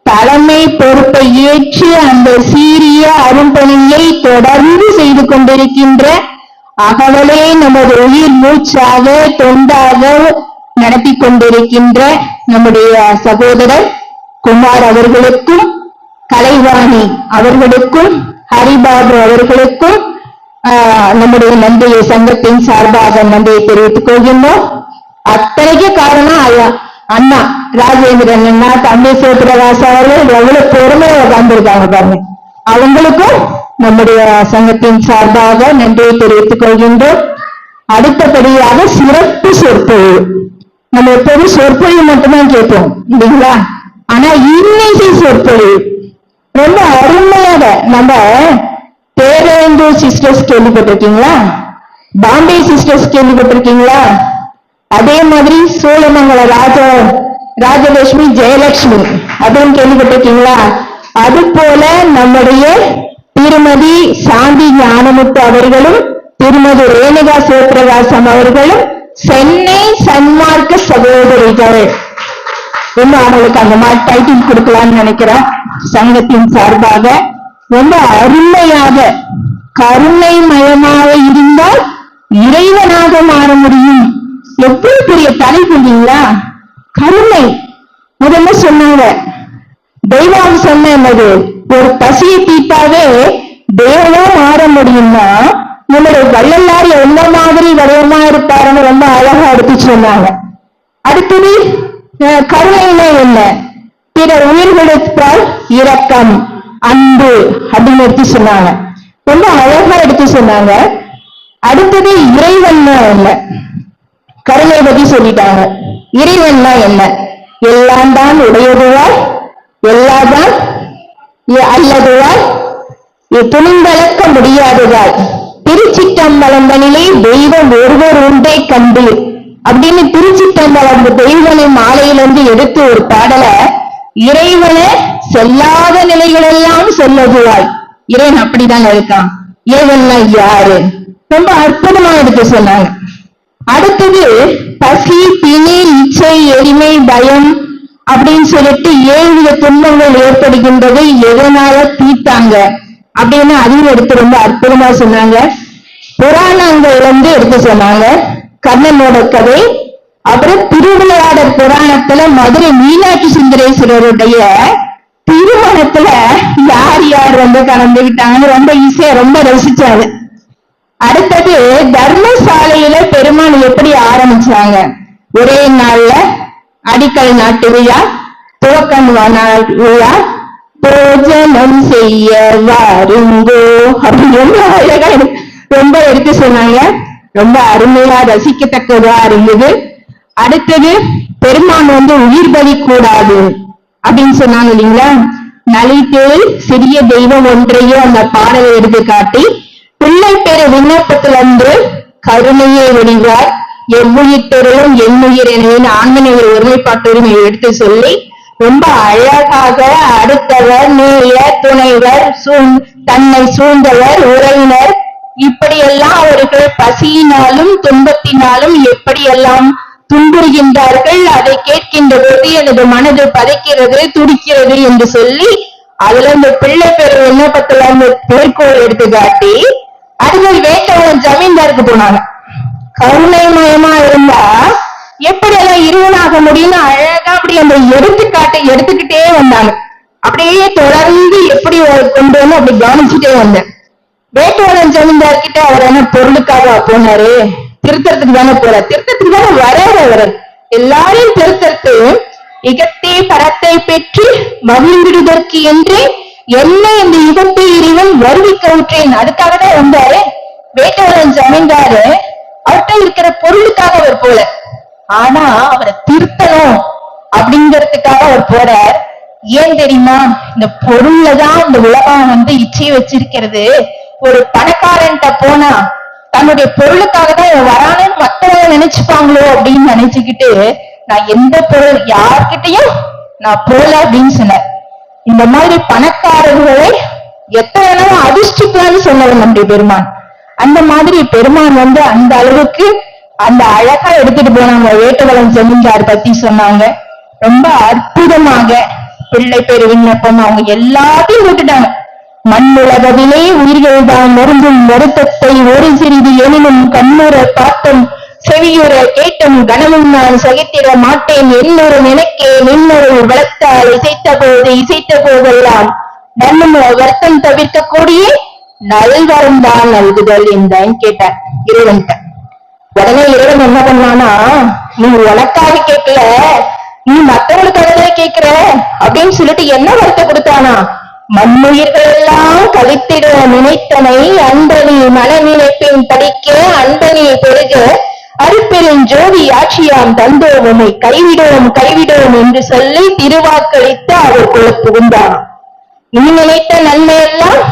தலைமை பொறுப்பை ஏற்று அந்த சீரிய அரும்பணியை தொடர்ந்து செய்து கொண்டிருக்கின்ற அகவலே நமது உயிர் மூச்சாக தொண்டாக நடத்தி கொண்டிருக்கின்ற நம்முடைய சகோதரர் குமார் அவர்களுக்கும் கலைவாணி அவர்களுக்கும் ஹரிபாபு அவர்களுக்கும் நம்முடைய நன்றியை சங்கத்தின் சார்பாக நன்றியை தெரிவித்துக் கொள்கின்றோம். அத்தனைக்கு காரணம் அண்ணா ராஜேந்திரன் அண்ணா தம்பி சிவபிரகாச அவர்கள் எவ்வளவு பொறுமையை உட்கார்ந்துருக்காங்க பாருங்க. அவங்களுக்கும் நம்முடைய சங்கத்தின் சார்பாக நன்றியை தெரிவித்துக் கொள்கின்றோம். அடுத்தபடியாக சிறப்பு சொற்பொழிவு. நம்ம எப்போதும் சொற்பொழிவு மட்டும்தான் கேட்போம் இல்லைங்களா? ஆனா இன்னைக்கு சொற்பொழிவு ரொம்ப அருமையாக நம்ம பேரேந்தூர் சிஸ்டர்ஸ் கேள்விப்பட்டிருக்கீங்களா? பாம்பே சிஸ்டர்ஸ் கேள்விப்பட்டிருக்கீங்களா? அதே மாதிரி சோழமங்கல ராஜலட்சுமி ஜெயலட்சுமி அதுவும் கேள்விப்பட்டிருக்கீங்களா? அது போல நம்முடைய திருமதி சாந்தி ஞானமுத்து அவர்களும் திருமதி ரேணுகா சிவபிரகாசம் அவர்களும் சென்னை சன்மார்க்க சகோதரிகள். ரொம்ப அவங்களுக்கு அந்த மாதிரி டைட்டில் கொடுக்கலாம்னு நினைக்கிறேன். சங்கத்தின் சார்பாக ரொம்ப அருமையாக கருணை மயமாக இருந்தால் இறைவனாக மாற முடியும். எவ்வளவு பெரிய தலைப்பு இல்லைங்களா? கருணை. முதல்ல சொன்னாங்க தெய்வம் சொன்ன என்னது, ஒரு பசியை தீட்டாவே தேவனா மாற முடியும்னா நம்மளுடைய வள்ளலார் எந்த மாதிரி வடிவமா இருப்பாருன்னு ரொம்ப அழகா எடுத்து சொன்னாங்க. அடுத்தது கருணைனா என்ன? பிற உயிர்களுக்கால் இரக்கம் அன்பு அப்படின்னு எடுத்து சொன்னாங்க. ரொம்ப அழகா எடுத்து சொன்னாங்க. அடுத்தது இறைவன்னா என்ன? கருணை பத்தி சொல்லிட்டாங்க. இறைவன்னா என்ன? எல்லாம் தான் உடையதுவாய் எல்லாதான் அல்லதுவாய் துணிந்தளக்க முடியாததாய் திருச்சிற்றம்பலம்பனிலே தெய்வம் ஒருவர் ஒன்றே கண்டு அப்படின்னு திருச்சிற்றம்பலம் தெய்வனை மாலையிலிருந்து எடுத்து ஒரு பாடலை இறைவனை செல்லாத நிலைகளெல்லாம் சொல்லதுவாய். இறைவன் அப்படிதான் இருக்கான். இறைவன்னா யாரு? ரொம்ப அற்புதமா எடுத்து சொன்னாங்க. அடுத்தது பசி பிணி இச்சை எளிமை பயம் அப்படின்னு சொல்லிட்டு 7 துன்பங்கள் ஏற்படுகின்றது எதனால தீட்டாங்க அப்படின்னு அதையும் எடுத்து ரொம்ப அற்புதமா சொன்னாங்க. புராணங்கள் எடுத்து சொன்னாங்க. கர்ணனோட கதை. அப்புறம் திருவிளையாடற் புராணத்துல மதுரை மீனாட்சி சுந்தரேஸ்வரருடைய திருமணத்துல யார் யார் கலந்துகிட்டாங்கன்னு ரொம்ப ஈஸியா ரொம்ப ரசிச்சாங்க. அடுத்தது தர்மசாலையில பெருமாள் எப்படி ஆரம்பிச்சாங்க? ஒரே நாள்ல அடிக்கல் நாட்டு விழா, துவக்கம் விழா, போஜனம் செய்ய வாருங்கோ அப்படின்னு அழகா ரொம்ப எடுத்து சொன்னாங்க. ரொம்ப அருமையா ரசிக்கத்தக்கதா இருந்தது. அடுத்தது பெருமான் உயிர் பலி கூடாது அப்படின்னு சொன்னாங்க இல்லைங்களா? நலித்தேல் சிறிய தெய்வம் ஒன்றையோ அந்த பாடலை எடுத்து காட்டி பிள்ளை பெற விண்ணப்பத்திலிருந்து கருணையை வடிவார் எவ்வுயிர்த்தொருளும் எண்ணுயிர் என ஆண்மனையை ஒருமைப்பாட்டுரிமை எடுத்து சொல்லி ரொம்ப அழகாக அடுத்தவர் நேயர் துணைவர் தன்னை சூழ்ந்தவர் உறவினர் இப்படியெல்லாம் அவர்கள் பசியினாலும் துன்பத்தினாலும் எப்படியெல்லாம் துன்புறுகின்றார்கள், அதை கேட்கின்ற போது எனது மனது பதைக்கிறது துடிக்கிறது என்று சொல்லி அதுல இந்த பிள்ளை பெற விண்ணப்பத்துல அந்த மேற்கோள் எடுத்து காட்டி அதுகள் வேட்டவன் ஜமீன்தாருக்கு போனாங்க. கருணைமயமா இருந்தா எப்படி எல்லாம் இருவனாக முடியும்னு அழகா அப்படி அந்த எடுத்துக்காட்டை எடுத்துக்கிட்டே வந்தாங்க. அப்படியே தொடர்ந்து எப்படி கொண்டு வந்து அப்படி கவனிச்சுட்டே வந்தேன். வேட்டவன் ஜமீன்தார் கிட்ட அவர் என்ன பொருளுக்காக போனாரு? திருத்தறதுக்கு தானே போறார். திருத்தத்துக்கு தானே வராரு. அவர் எல்லாரையும் திருத்தத்து இகத்தே பரத்தை பெற்று மகிழ்ந்திடுதற்கு என்று என்ன இந்த யுகத்தை இறைவன் வருவிக்க விட்டேன் அதுக்காக தான் வந்தாரு. வேட்டவரன் ஜமீன்தாரு அவர்கிட்ட இருக்கிற பொருளுக்காக அவர் போல, ஆனா அவரை திருத்தணும் அப்படிங்கிறதுக்காக அவர் போறார். ஏன் தெரியுமா? இந்த பொருள்லதான் இந்த உலகம் இச்சை வச்சிருக்கிறது. ஒரு பணக்காரன்ட்ட போனா தன்னுடைய பொருளுக்காக தான் வரானு மத்தவங்க நினைச்சுப்பாங்களோ அப்படின்னு நினைச்சுக்கிட்டு நான் எந்த பொருள் யார்கிட்டையும் நான் போல அப்படின்னு சொன்னார். இந்த மாதிரி பணக்காரர்களை எத்தனை அதிர்ஷ்டிக்கலாம்னு சொன்னவர் நம்முடைய பெருமான். அந்த மாதிரி பெருமான் அந்த அளவுக்கு அந்த அழகா எடுத்துட்டு போனாங்க. வேட்டவளம் ஜமீன்தார் பத்தி சொன்னாங்க. ரொம்ப அற்புதமாக பிள்ளை பெரு விண்ணப்பம் அவங்க எல்லாத்தையும் விட்டுட்டாங்க. மண்ணுலகவிலே உயிர்கள் தான் மருந்தும் வருத்தத்தை ஒரு சிறிது எனினும் கண்ணுற பார்த்தம் செவியுற கேட்டும் கனமும் நான் சகித்திட மாட்டேன் என்னொரு நினைக்கே நின்னொரு வளர்த்தால் இசைத்த போதெல்லாம் நன்னும் வருத்தம் தவிர்க்கக்கூடிய நல்வரம் தான் நல்குதல் என்றான் கேட்டார் இறைவன்கிட்ட. உடனே இறைவன் என்ன பண்ணானா, நீ உனக்காக கேட்கல, நீ மற்றவங்களுக்காக கேட்கிற அப்படின்னு சொல்லிட்டு என்ன வருத்தம் கொடுத்தானா, மண்ணுயிர்கள் எல்லாம் கழித்திட நினைத்தனை அன்பனி மன நினைப்பின் படிக்க அன்பனி பெருக அருப்பெரும் ஜோதி ஆட்சியாம் தந்தோம் உம்மை கைவிடோம் கைவிடோம் என்று சொல்லி திருவாக்களித்து அவருக்குள்ள புகுந்தார். நீ நினைத்த நன்மையெல்லாம்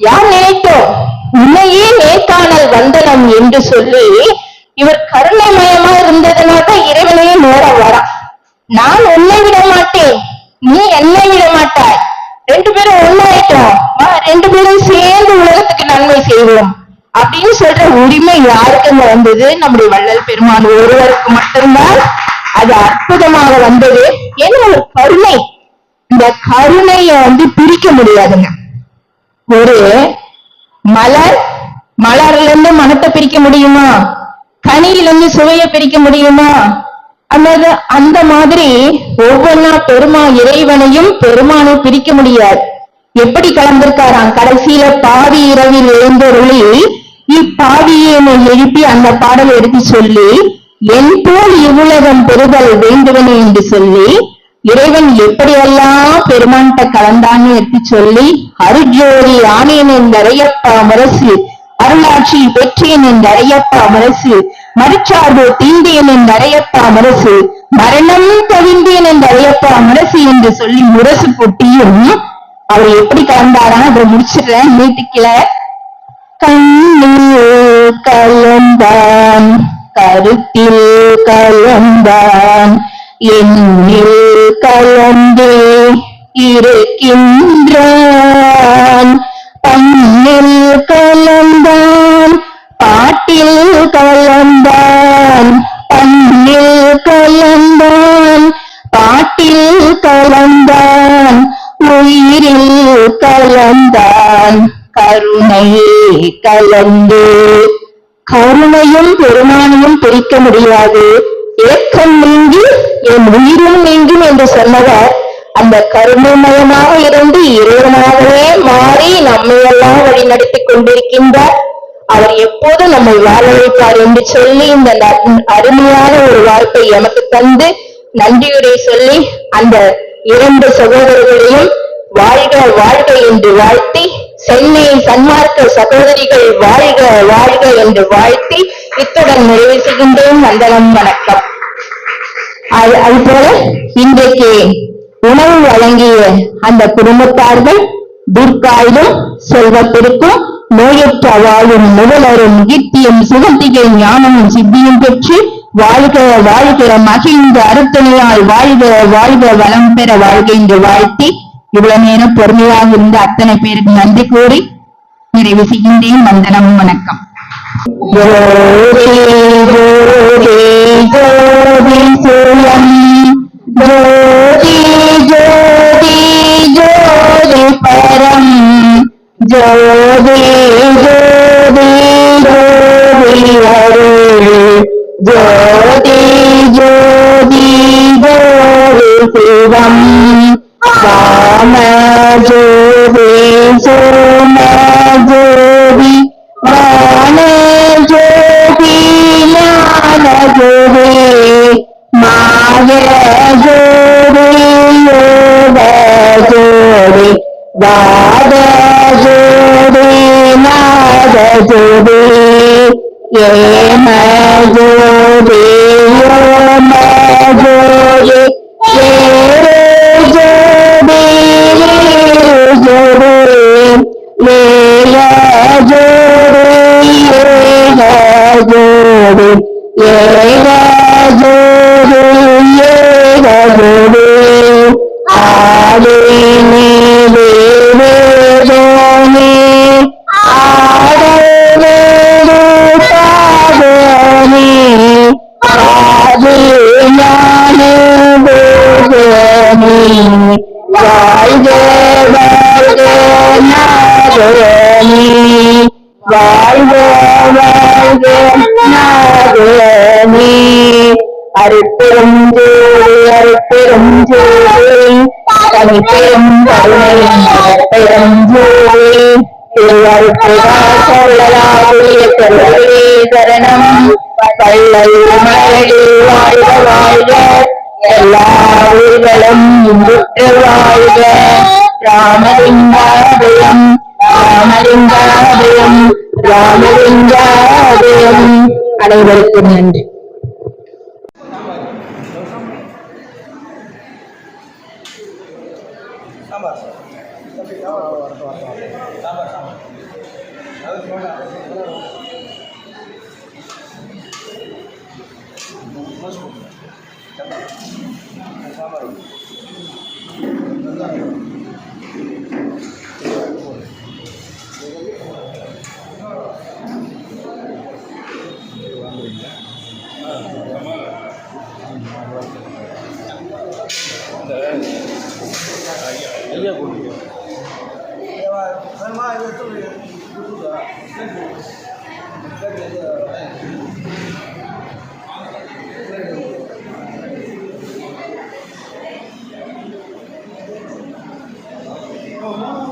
யார் நினைத்தோம்? உன்னையே நேர்காணல் வந்தனம் என்று சொல்லி இவர் கருணைமயமா இருந்ததுனால இறைவனையே நேர வரா. நான் உன்னை விட மாட்டேன், நீ என்னை விட மாட்டாய், ரெண்டு பேரும் ஒன்னாயிட்டோம், ரெண்டு பேரும் சேர்ந்து உலகத்துக்கு நன்மை செய்வோம் அப்படின்னு சொல்ற உரிமை யாருக்குங்க வந்தது? நம்முடைய வள்ளல் பெருமான் ஒருவருக்கு மட்டும்தான் அது அற்புதமாக வந்தது. ஏன்னா ஒரு கருணை, இந்த கருணைய பிரிக்க முடியாதுங்க. ஒரு மலர்ல இருந்து மனத்தை பிரிக்க முடியுமா? கனியில இருந்து சுவையை பிரிக்க முடியுமா? அல்லது அந்த மாதிரி ஒவ்வொன்னா இறைவனையும் பெருமானை பிரிக்க முடியாது. எப்படி கலந்திருக்காராம்? கடைசியில பாவி இரவில் எழுந்தொருளி இப்பாவியை எழுப்பி அந்த பாடலை எடுத்து சொல்லி என் போல் இவ்வுலகம் பெறுதல் வேண்டுவனே என்று சொல்லி இறைவன் எப்படியெல்லாம் பெருமான்கிட்ட கலந்தான்னு எடுத்து சொல்லி அருஜோதி ஆனேன் என்றையப்பா முரசு அருளாட்சி பெற்றேன் என்றையப்பா முரசு மறுச்சார்பு தீந்தேன் என்றையப்பா முரசு மரணம் கவிந்தேன் என்றையப்பா முரசு என்று சொல்லி முரசு பொட்டியும் அவர் எப்படி கலந்தாரான்னு அதை முடிச்சிடுறேன். நீட்டுக்கல கண்ணில் கலந்தான் கருத்தில் கலந்தான் எண்ணில் கலந்தே இருக்கின்றான் பண்ணில் கலந்தான் பாட்டில் கலந்தான் பண்ணில் கலந்தான் பாட்டில் கலந்தான் உயிரில் கலந்தான் கருணை கலந்து. கருணையும் பெருமானையும் பிரிக்க முடியாது. ஏக்கம் நீங்கி என் உயிரும் நீங்கும் என்று சொன்னவர் அந்த கருணைமயமாக இருந்து இறைவனாகவே மாறி நம்மையெல்லாம் வழி நடத்தி கொண்டிருக்கின்றார். அவர் எப்போது நம்மை வாழ வைப்பார் என்று சொல்லி இந்த அருமையான ஒரு வாய்ப்பை எமக்கு தந்து நன்றியுரை சொல்லி அந்த இரண்டு சகோதரர்களையும் வாழ்க வாழ்க என்று வாழ்த்தி சென்னை சன்மார்க்க சகோதரிகள் வாழ்க வாழ்க என்று வாழ்த்தி இத்துடன் நிறைவு செய்கின்றேன். வந்தனம், வணக்கம். அதுபோல இன்றைக்கு உணவு வழங்கிய அந்த குடும்பத்தார்கள் தீர்க்காயிலும் செல்வத்திற்கும் நோயற்ற வாழும் முதலரும் கீர்த்தியும் சுகந்திகை ஞானமும் சித்தியும் பெற்று வாழ்க வாழ்க மகிழ்ந்த அருத்தனையால் வாழ்க வாழ்க வளம் பெற வாழ்க என்று வாழ்த்தி இவ்வளவு நேரம் பொறுமையாக இருந்த அத்தனை பேருக்கு நன்றி கூறி நிறைவு செய்கின்றேன். வந்தனம், வணக்கம். ஜோதி ஜோதி ஜோதி சூலம் ஜோதி ஜோதி ஜோதி பரம் ஜோதி ஜோதி ஜோதி அருள் ஜோதி ஜோதி ஜோதி சிவம் வாம ஜோதி சோம ஜோதி வான ஜோதி ஞான ஜோதி மாய ஜோதி யோக ஜோதி வாத ஜோதி நாத ஜோதி ஏம ஜோதி யோம ஜோதி ஏரு ஜோதி வீரு ஜோதி ஏய ஜோதி ஏக ஜோதி ஏக ஜோதி ஏக ஜோதி ஆதி நீதி வேதோனி ஆடல் வேடு பாதோனி ஆதி ஞான வேதோனி வாழ்க வாழ்க நாதோனி வாழ்க வாழ்க நாதோனி அருட்பெரும் ஜோதி அருட்பெரும் ஜோதி தனிப்பெரும் கருணை அருட்பெரும் ஜோதி சரணம் பள்ளல் மழை வாழ்க வாழ்க எல்லா உயிர்களும் இன்புற்று வாழ்க ராமலிங்காபயம் ராமலிங்காபயம் ராமலிங்காபயம் அனைவருக்கும் நன்றி. Oh,